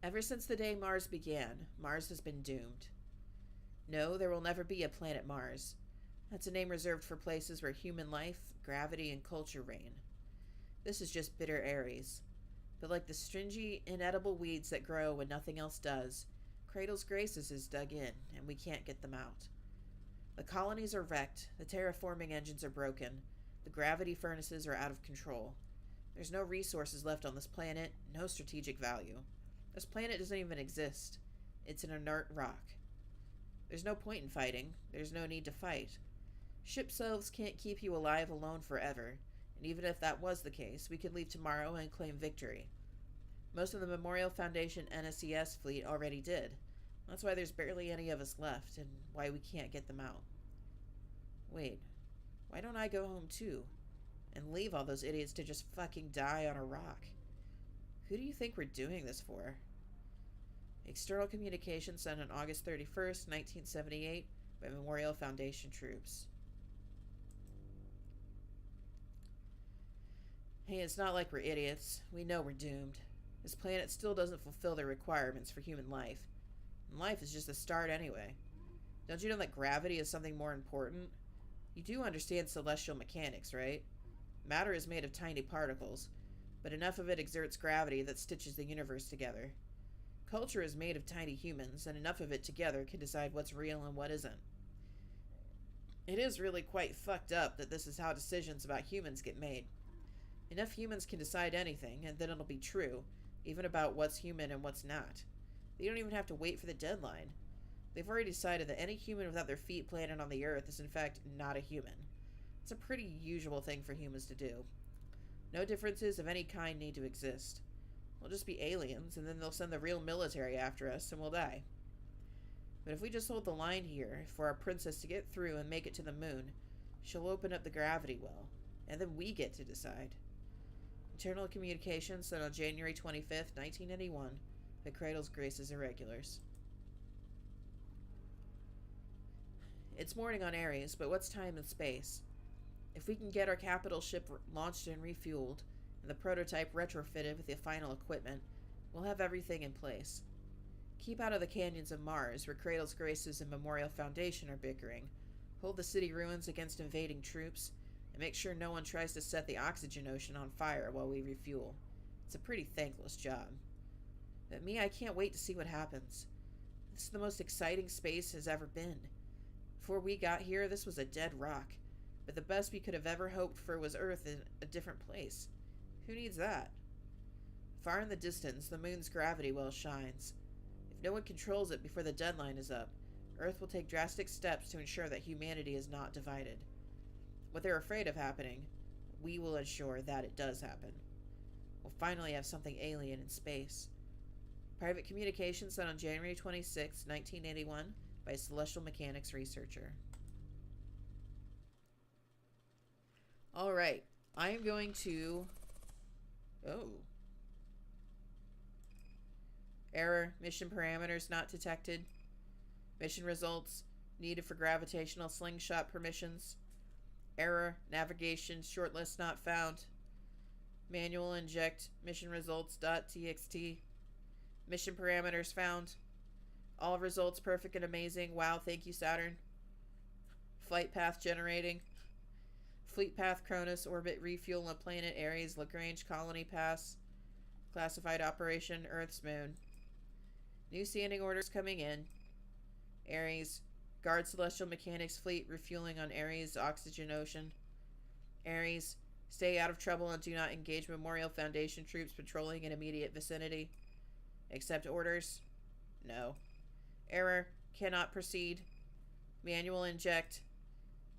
Ever since the day Mars began, Mars has been doomed. No, there will never be a planet Mars. That's a name reserved for places where human life, gravity, and culture reign. This is just bitter Aries. But like the stringy, inedible weeds that grow when nothing else does, Cradle's Graces is dug in, and we can't get them out. The colonies are wrecked, the terraforming engines are broken, the gravity furnaces are out of control. There's no resources left on this planet, no strategic value. This planet doesn't even exist. It's an inert rock. There's no point in fighting. There's no need to fight. Ship selves can't keep you alive alone forever, and even if that was the case, we could leave tomorrow and claim victory. Most of the Memorial Foundation NSES fleet already did. That's why there's barely any of us left, and why we can't get them out. Wait, why don't I go home too? And leave all those idiots to just fucking die on a rock? Who do you think we're doing this for? External communication sent on August 31st, 1978 by Memorial Foundation troops. Hey, it's not like we're idiots. We know we're doomed. This planet still doesn't fulfill their requirements for human life. And life is just a start anyway. Don't you know that gravity is something more important? You do understand celestial mechanics, right? Matter is made of tiny particles, but enough of it exerts gravity that stitches the universe together. Culture is made of tiny humans, and enough of it together can decide what's real and what isn't. It is really quite fucked up that this is how decisions about humans get made. Enough humans can decide anything, and then it'll be true, even about what's human and what's not. They don't even have to wait for the deadline. They've already decided that any human without their feet planted on the earth is in fact not a human. It's a pretty usual thing for humans to do. No differences of any kind need to exist. We'll just be aliens, and then they'll send the real military after us, and we'll die. But if we just hold the line here for our princess to get through and make it to the moon, she'll open up the gravity well, and then we get to decide. Internal communications sent on January 25th, 1981, by Cradle's Graces Irregulars. It's morning on Aries, but what's time and space? If we can get our capital ship launched and refueled, and the prototype retrofitted with the final equipment, we'll have everything in place. Keep out of the canyons of Mars, where Cradle's Graces and Memorial Foundation are bickering. Hold the city ruins against invading troops, and make sure no one tries to set the oxygen ocean on fire while we refuel. It's a pretty thankless job. But me, I can't wait to see what happens. This is the most exciting space has ever been. Before we got here, this was a dead rock, but the best we could have ever hoped for was Earth in a different place. Who needs that? Far in the distance, the moon's gravity well shines. If no one controls it before the deadline is up, Earth will take drastic steps to ensure that humanity is not divided. What they're afraid of happening, we will ensure that it does happen. We'll finally have something alien in space. Private communication sent on January 26, 1981 by Celestial Mechanics researcher. Alright. I am going to... Oh. Error. Mission parameters not detected. Mission results needed for gravitational slingshot permissions. Error. Navigation shortlist not found. Manual inject mission results.txt. Mission parameters found. All results perfect and amazing. Wow, thank you, Saturn. Flight path generating. Fleet path Cronus orbit refuel on planet Ares Lagrange colony pass. Classified operation Earth's moon. New standing orders coming in. Ares. Guard Celestial Mechanics fleet refueling on Ares Oxygen Ocean. Ares. Stay out of trouble and do not engage Memorial Foundation troops patrolling in immediate vicinity. Accept orders? No. Error. Cannot proceed. Manual inject.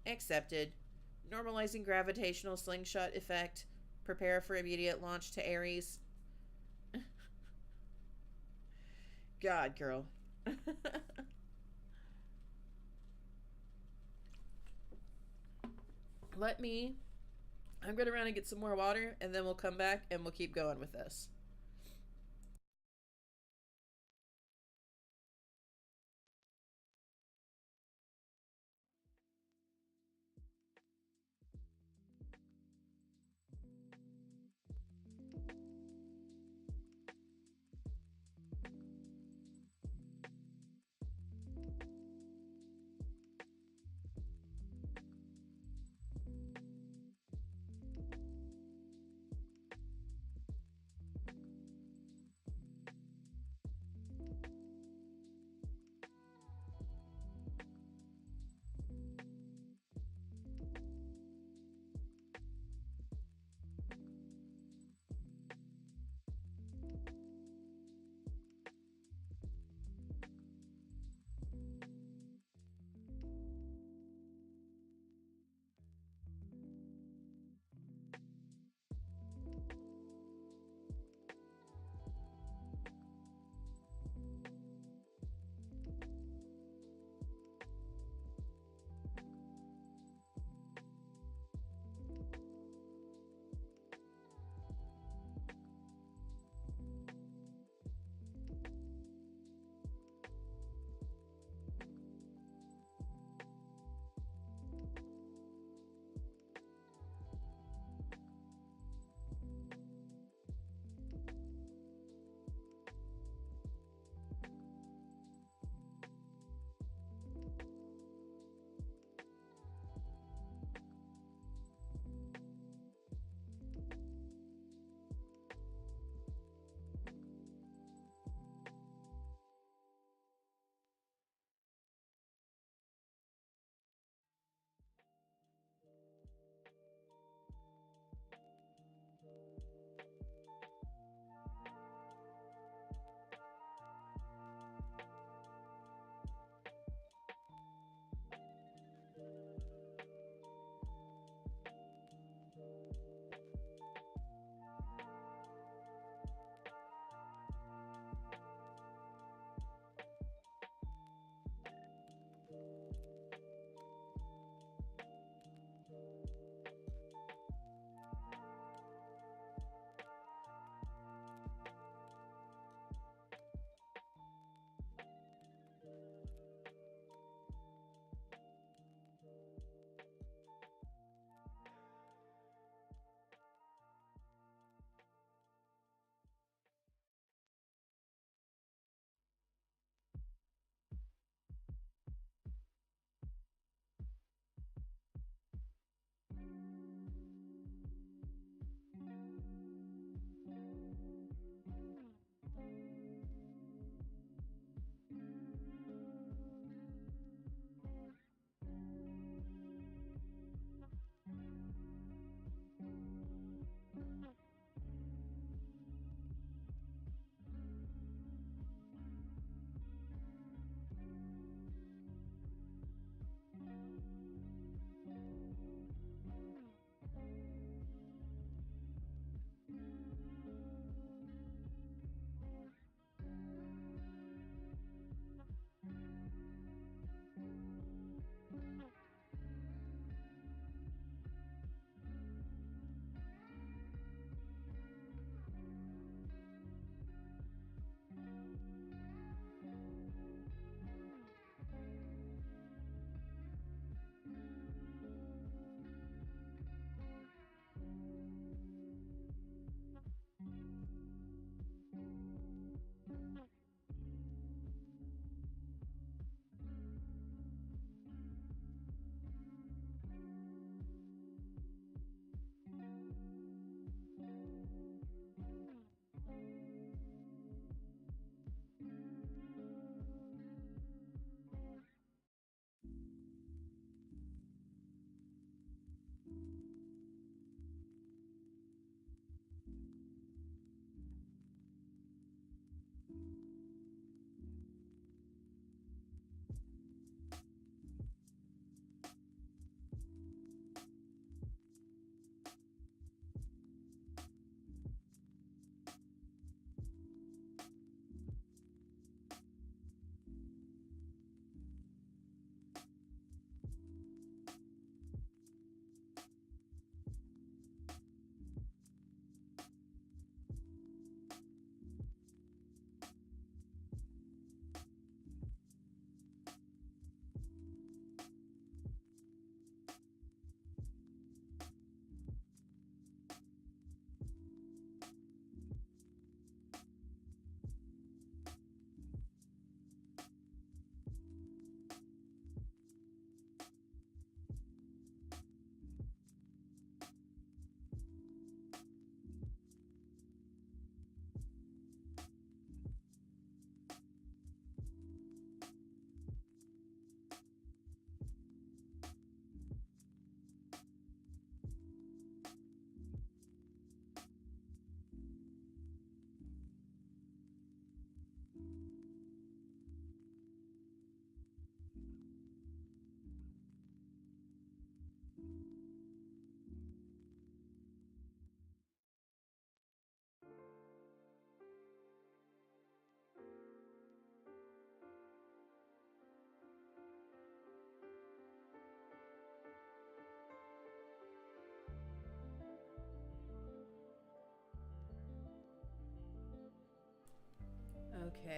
Accepted. Normalizing gravitational slingshot effect. Prepare for immediate launch to Ares. God, girl. I'm going to run and get some more water, and then we'll come back and we'll keep going with this.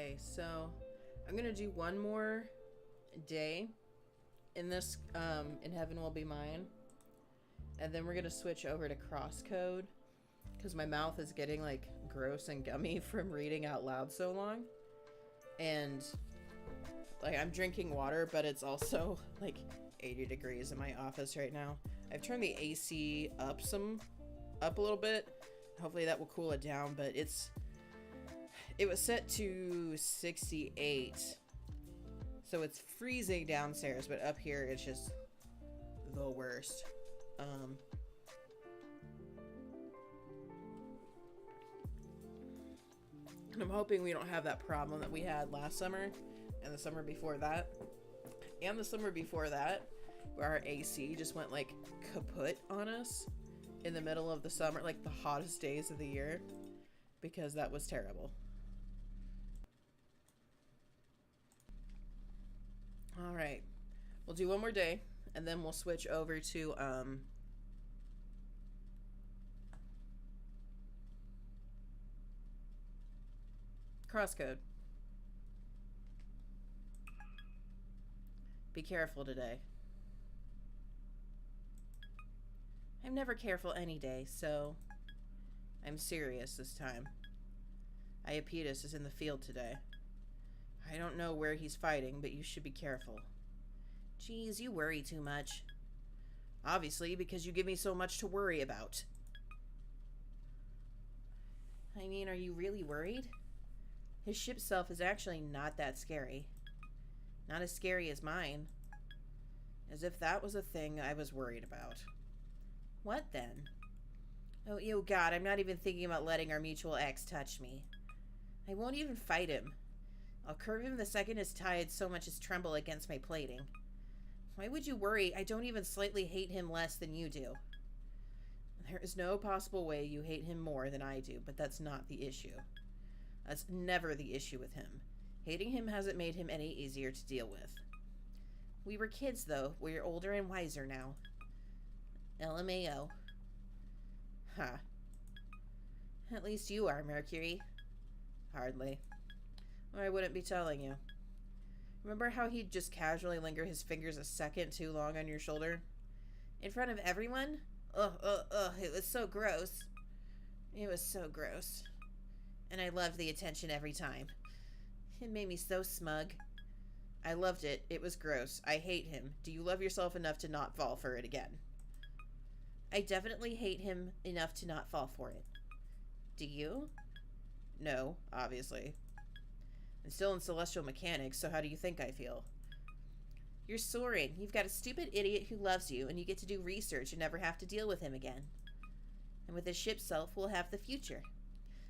Okay, so I'm gonna do one more day in this, In Heaven Will Be Mine. And then we're gonna switch over to Crosscode, because my mouth is getting, like, gross and gummy from reading out loud so long. And, like, I'm drinking water, but it's also, like, 80 degrees in my office right now. I've turned the AC up a little bit. Hopefully that will cool it down, but it was set to 68. So it's freezing downstairs, but up here it's just the worst. And I'm hoping we don't have that problem that we had last summer and the summer before that. And the summer before that, where our AC just went like kaput on us in the middle of the summer, like the hottest days of the year, because that was terrible. All right, we'll do one more day and then we'll switch over to Crosscode. Be careful today. I'm never careful any day, so I'm serious this time. Iapetus is in the field today. I don't know where he's fighting, but you should be careful. Geez, you worry too much. Obviously, because you give me so much to worry about. I mean, are you really worried? His ship self is actually not that scary. Not as scary as mine. As if that was a thing I was worried about. What then? Oh, ew, God, I'm not even thinking about letting our mutual ex touch me. I won't even fight him. I'll curve him the second his tides so much as tremble against my plating. Why would you worry? I don't even slightly hate him less than you do. There is no possible way you hate him more than I do, but that's not the issue. That's never the issue with him. Hating him hasn't made him any easier to deal with. We were kids, though. We're older and wiser now. LMAO. Huh. At least you are, Mercury. Hardly. I wouldn't be telling you. Remember how he'd just casually linger his fingers a second too long on your shoulder? In front of everyone? Ugh, it was so gross. It was so gross. And I loved the attention every time. It made me so smug. I loved it. It was gross. I hate him. Do you love yourself enough to not fall for it again? I definitely hate him enough to not fall for it. Do you? No, obviously. I'm still in celestial mechanics, so how do you think I feel? You're soaring. You've got a stupid idiot who loves you, and you get to do research and never have to deal with him again. And with his ship self, we'll have the future.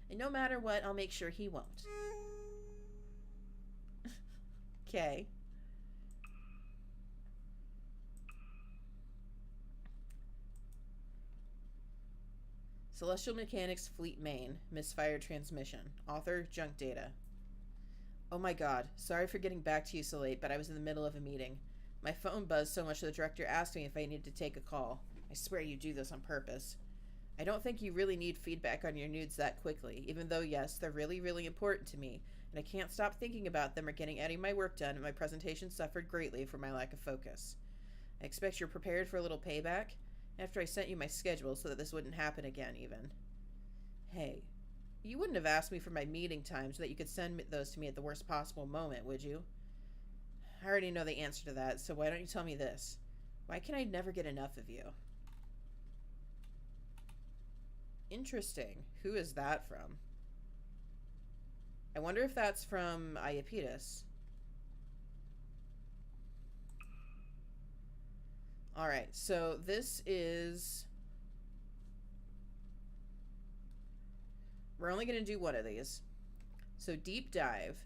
And no matter what, I'll make sure he won't. Okay. Celestial Mechanics Fleet Main. Misfired transmission. Author, Junk Data. Oh my god. Sorry for getting back to you so late, but I was in the middle of a meeting. My phone buzzed so much the director asked me if I needed to take a call. I swear you do this on purpose. I don't think you really need feedback on your nudes that quickly, even though, yes, they're really, really important to me, and I can't stop thinking about them or getting any of my work done, and my presentation suffered greatly for my lack of focus. I expect you're prepared for a little payback, after I sent you my schedule so that this wouldn't happen again, even. Hey, you wouldn't have asked me for my meeting time so that you could send those to me at the worst possible moment, would you? I already know the answer to that, so why don't you tell me this? Why can I never get enough of you? Interesting. Who is that from? I wonder if that's from Iapetus. Alright, so this is... We're only going to do one of these. So Deep Dive.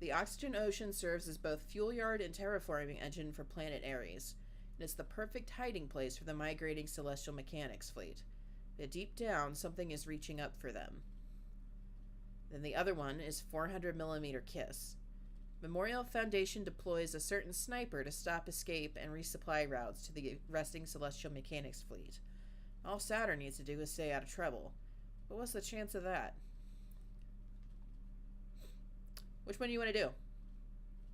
The Oxygen Ocean serves as both fuel yard and terraforming engine for planet Ares, and it's the perfect hiding place for the migrating Celestial Mechanics fleet. But deep down, something is reaching up for them. Then the other one is 400mm Kiss. Memorial Foundation deploys a certain sniper to stop escape and resupply routes to the resting Celestial Mechanics fleet. All Saturn needs to do is stay out of trouble. But what's the chance of that? Which one do you want to do?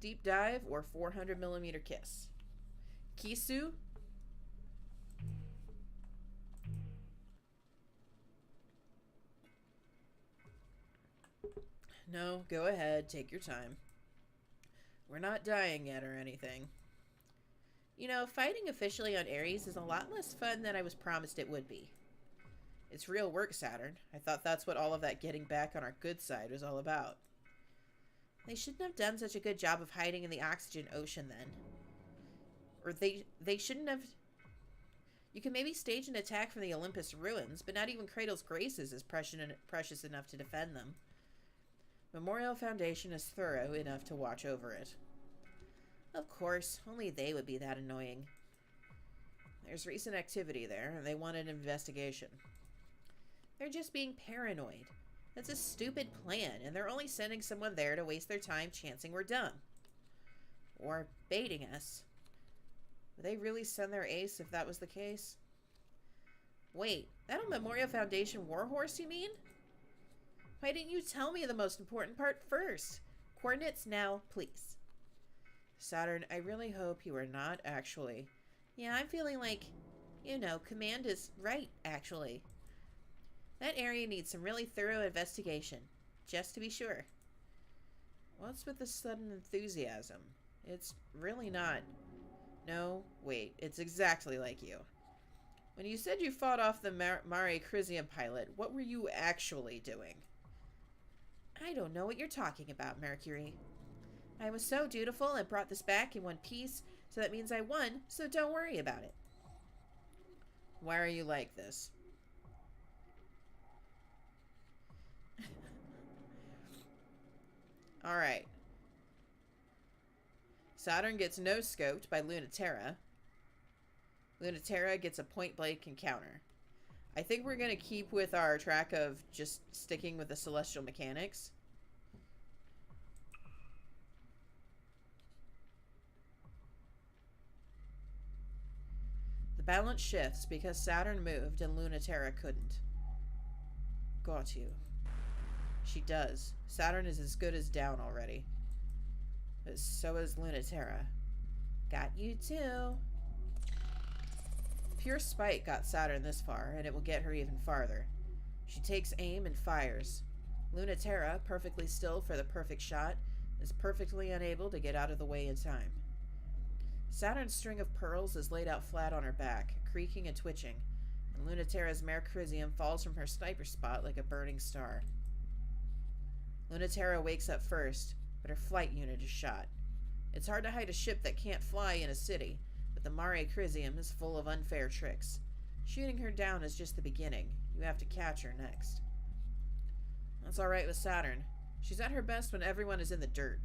Deep dive or 400mm kiss? Kisu? No, go ahead. Take your time. We're not dying yet or anything. You know, fighting officially on Ares is a lot less fun than I was promised it would be. It's real work, Saturn. I thought that's what all of that getting back on our good side was all about. They shouldn't have done such a good job of hiding in the oxygen ocean then. Or they shouldn't have... You can maybe stage an attack from the Olympus ruins, but not even Cradle's Graces is precious enough to defend them. Memorial Foundation is thorough enough to watch over it. Of course, only they would be that annoying. There's recent activity there, and they want an investigation. They're just being paranoid. That's a stupid plan, and they're only sending someone there to waste their time chancing we're done. Or baiting us. Would they really send their ace if that was the case? Wait, that a Memorial Foundation warhorse, you mean? Why didn't you tell me the most important part first? Coordinates now, please. Saturn, I really hope you are not actually... Yeah, I'm feeling like, you know, Command is right, actually. That area needs some really thorough investigation, just to be sure. What's with the sudden enthusiasm? It's really not... No, wait, it's exactly like you. When you said you fought off the Mare Crisium pilot, what were you actually doing? I don't know what you're talking about, Mercury. I was so dutiful and brought this back in one piece, so that means I won, so don't worry about it. Why are you like this? Alright. Saturn gets no-scoped by Lunaterra. Lunaterra gets a point-blank encounter. I think we're going to keep with our track of just sticking with the celestial mechanics. The balance shifts because Saturn moved and Lunaterra couldn't. Got you. She does. Saturn is as good as down already. But so is Lunaterra. Got you too. Pure spite got Saturn this far, and it will get her even farther. She takes aim and fires. Lunaterra, perfectly still for the perfect shot, is perfectly unable to get out of the way in time. Saturn's string of pearls is laid out flat on her back, creaking and twitching, and Lunaterra's Mare Crisium falls from her sniper spot like a burning star. Lunaterra wakes up first, but her flight unit is shot. It's hard to hide a ship that can't fly in a city, but the Mare Crisium is full of unfair tricks. Shooting her down is just the beginning. You have to catch her next. That's alright with Saturn. She's at her best when everyone is in the dirt.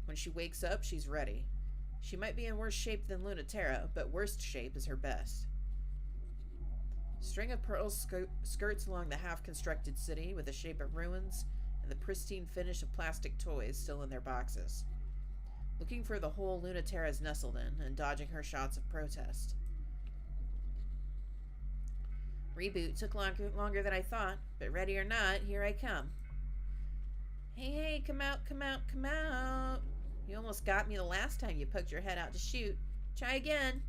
When she wakes up, she's ready. She might be in worse shape than Lunaterra, but worst shape is her best. String of pearls skirts along the half-constructed city with the shape of ruins and the pristine finish of plastic toys still in their boxes. Looking for the hole Lunaterra's nestled in and dodging her shots of protest. Reboot took longer than I thought, but ready or not, here I come. Hey, come out, come out, come out. You almost got me the last time you poked your head out to shoot. Try again.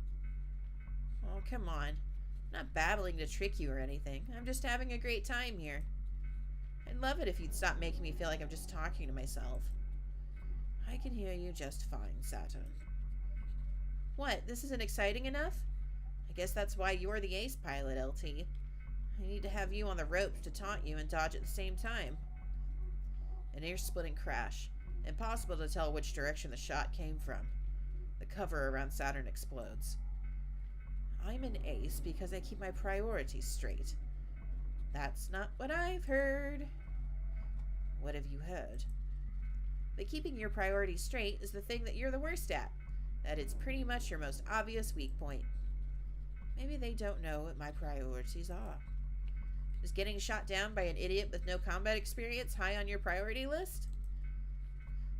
Oh, come on. I'm not babbling to trick you or anything. I'm just having a great time here. I'd love it if you'd stop making me feel like I'm just talking to myself. I can hear you just fine, Saturn. What, this isn't exciting enough? I guess that's why you're the ace pilot, LT. I need to have you on the ropes to taunt you and dodge at the same time. An ear-splitting crash. Impossible to tell which direction the shot came from. The cover around Saturn explodes. I'm an ace because I keep my priorities straight. That's not what I've heard. What have you heard? That keeping your priorities straight is the thing that you're the worst at. That it's pretty much your most obvious weak point. Maybe they don't know what my priorities are. Is getting shot down by an idiot with no combat experience high on your priority list?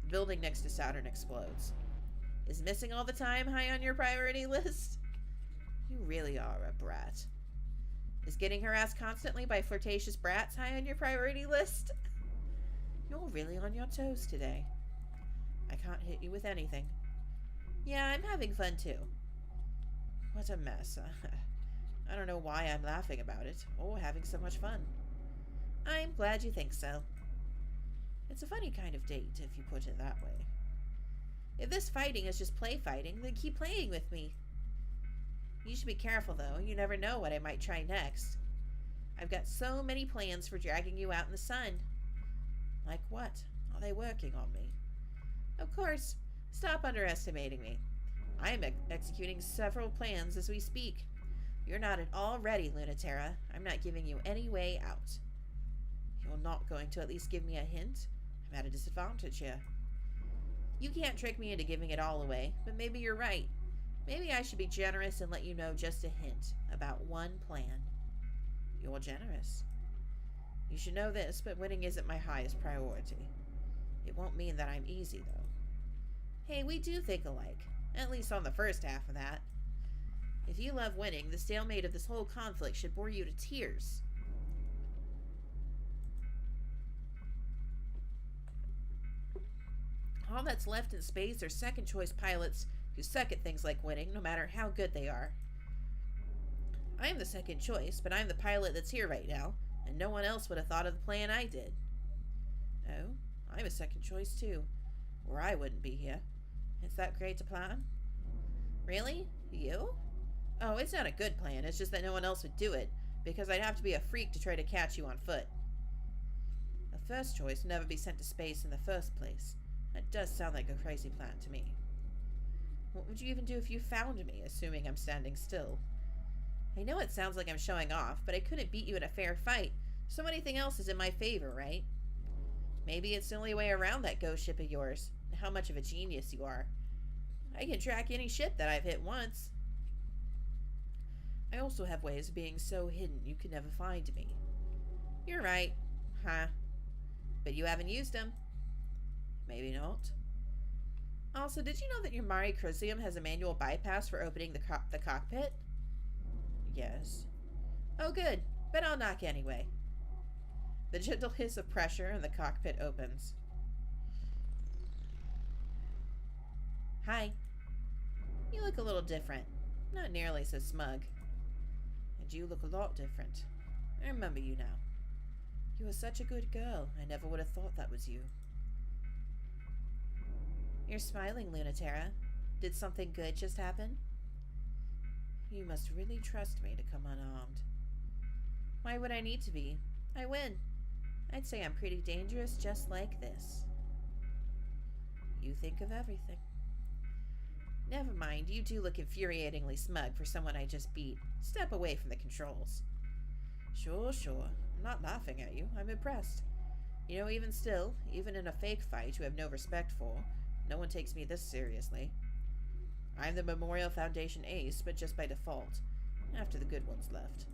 The building next to Saturn explodes. Is missing all the time high on your priority list? You really are a brat. Is getting harassed constantly by flirtatious brats high on your priority list? You're really on your toes today. I can't hit you with anything. Yeah, I'm having fun too. What a mess. I don't know why I'm laughing about it, or having so much fun. I'm glad you think so. It's a funny kind of date, if you put it that way. If this fighting is just play fighting, then keep playing with me. You should be careful, though. You never know what I might try next. I've got so many plans for dragging you out in the sun. Like what? Are they working on me? Of course. Stop underestimating me. I am executing several plans as we speak. You're not at all ready, Lunatera. I'm not giving you any way out. You're not going to at least give me a hint? I'm at a disadvantage here. You can't trick me into giving it all away, but maybe you're right. Maybe I should be generous and let you know just a hint about one plan. You're generous. You should know this, but winning isn't my highest priority. It won't mean that I'm easy, though. Hey, we do think alike. At least on the first half of that. If you love winning, the stalemate of this whole conflict should bore you to tears. All that's left in space are second-choice pilots who suck at things like winning, no matter how good they are. I'm the second choice, but I'm the pilot that's here right now, and no one else would have thought of the plan I did. Oh, I'm a second choice too, or I wouldn't be here. Is that great to plan? Really? You? Oh, it's not a good plan, it's just that no one else would do it, because I'd have to be a freak to try to catch you on foot. The first choice would never be sent to space in the first place. That does sound like a crazy plan to me. What would you even do if you found me, assuming I'm standing still? I know it sounds like I'm showing off, but I couldn't beat you in a fair fight, so anything else is in my favor, right? Maybe it's the only way around that ghost ship of yours, and how much of a genius you are. I can track any ship that I've hit once. I also have ways of being so hidden you could never find me. You're right, huh? But you haven't used them. Maybe not. Also, did you know that your Mari Crucium has a manual bypass for opening the cockpit? Yes. Oh, good. But I'll knock anyway. The gentle hiss of pressure and the cockpit opens. Hi. You look a little different. Not nearly so smug. And you look a lot different. I remember you now. You were such a good girl. I never would have thought that was you. You're smiling, Lunatera. Did something good just happen? You must really trust me to come unarmed. Why would I need to be? I win. I'd say I'm pretty dangerous just like this. You think of everything. Never mind, you do look infuriatingly smug for someone I just beat. Step away from the controls. Sure. I'm not laughing at you. I'm impressed. You know, even still, even in a fake fight you have no respect for, no one takes me this seriously. I'm the Memorial Foundation ace, but just by default, after the good ones left.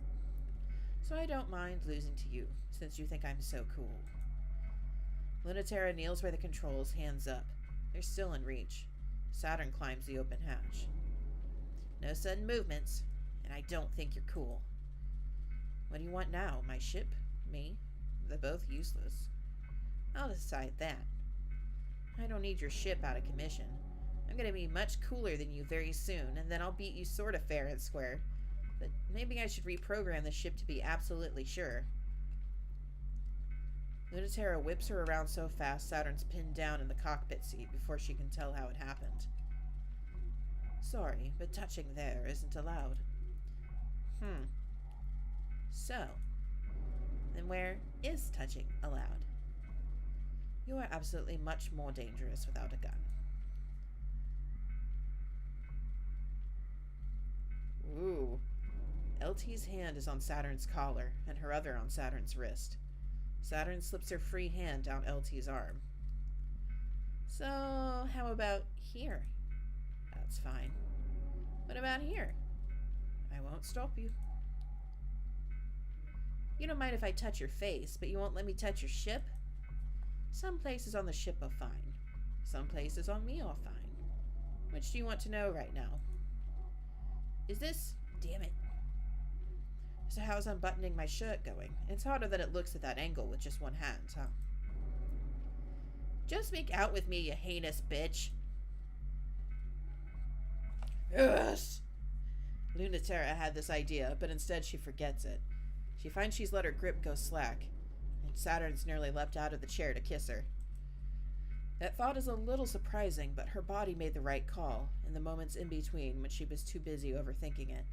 So I don't mind losing to you, since you think I'm so cool. Lunatera kneels by the controls, hands up. They're still in reach. Saturn climbs the open hatch. No sudden movements, and I don't think you're cool. What do you want now? My ship? Me? They're both useless. I'll decide that. I don't need your ship out of commission. I'm gonna be much cooler than you very soon, and then I'll beat you sort of fair and square. But maybe I should reprogram the ship to be absolutely sure. Lunatera whips her around so fast Saturn's pinned down in the cockpit seat before she can tell how it happened. Sorry, but touching there isn't allowed. So, then where is touching allowed? You are absolutely much more dangerous without a gun. Ooh. LT's hand is on Saturn's collar, and her other on Saturn's wrist. Saturn slips her free hand down LT's arm. So, how about here? That's fine. What about here? I won't stop you. You don't mind if I touch your face, but you won't let me touch your ship? Some places on the ship are fine. Some places on me are fine. Which do you want to know right now? Is this... Damn it. So how's unbuttoning my shirt going? It's harder than it looks at that angle with just one hand, huh? Just make out with me, you heinous bitch. Yes! Lunatera had this idea, but instead she forgets it. She finds she's let her grip go slack, and Saturn's nearly leapt out of the chair to kiss her. That thought is a little surprising, but her body made the right call in the moments in between when she was too busy overthinking it.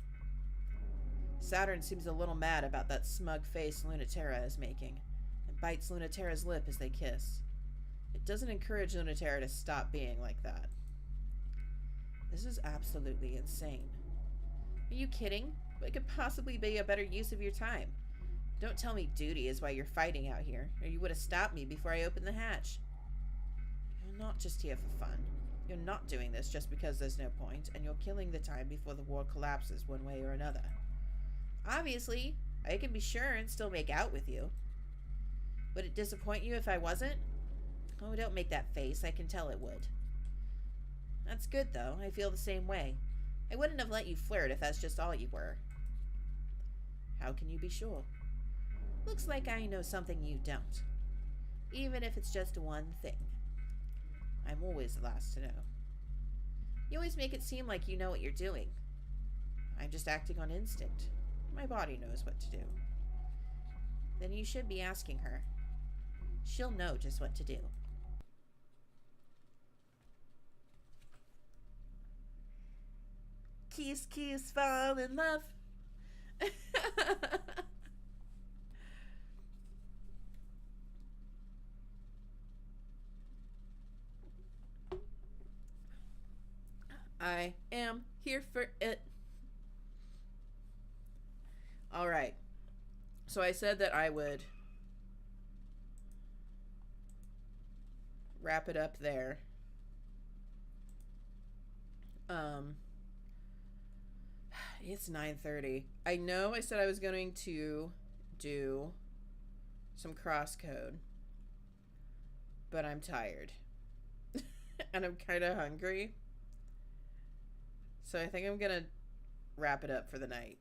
Saturn seems a little mad about that smug face Lunatera is making, and bites Lunatera's lip as they kiss. It doesn't encourage Lunatera to stop being like that. This is absolutely insane. Are you kidding? What could possibly be a better use of your time? Don't tell me duty is why you're fighting out here, or you would have stopped me before I opened the hatch. You're not just here for fun. You're not doing this just because there's no point, and you're killing the time before the war collapses one way or another. Obviously, I can be sure and still make out with you. Would it disappoint you if I wasn't? Oh, don't make that face. I can tell it would. That's good, though. I feel the same way. I wouldn't have let you flirt if that's just all you were. How can you be sure? Looks like I know something you don't. Even if it's just one thing. I'm always the last to know. You always make it seem like you know what you're doing. I'm just acting on instinct. My body knows what to do. Then you should be asking her. She'll know just what to do. Kiss, kiss, fall in love. I am here for it. All right. So I said that I would wrap it up there. It's 9:30. I know I said I was going to do some crosscode, but I'm tired. And I'm kind of hungry. So I think I'm going to wrap it up for the night.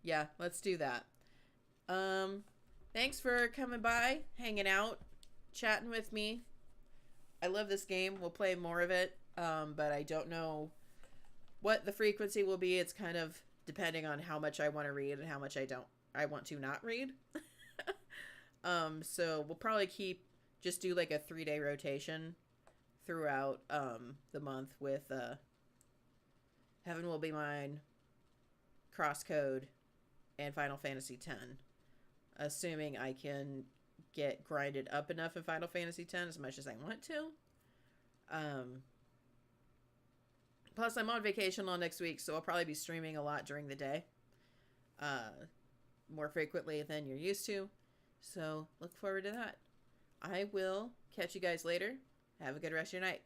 Yeah, let's do that. Thanks for coming by, hanging out, chatting with me. I love this game. We'll play more of it. But I don't know what the frequency will be. It's kind of depending on how much I want to read and how much I want to not read. So we'll probably just do like a 3-day rotation throughout, the month with, Heaven Will Be Mine, Crosscode, and Final Fantasy X. Assuming I can get grinded up enough in Final Fantasy X as much as I want to. Plus, I'm on vacation all next week, so I'll probably be streaming a lot during the day. More frequently than you're used to. So, look forward to that. I will catch you guys later. Have a good rest of your night.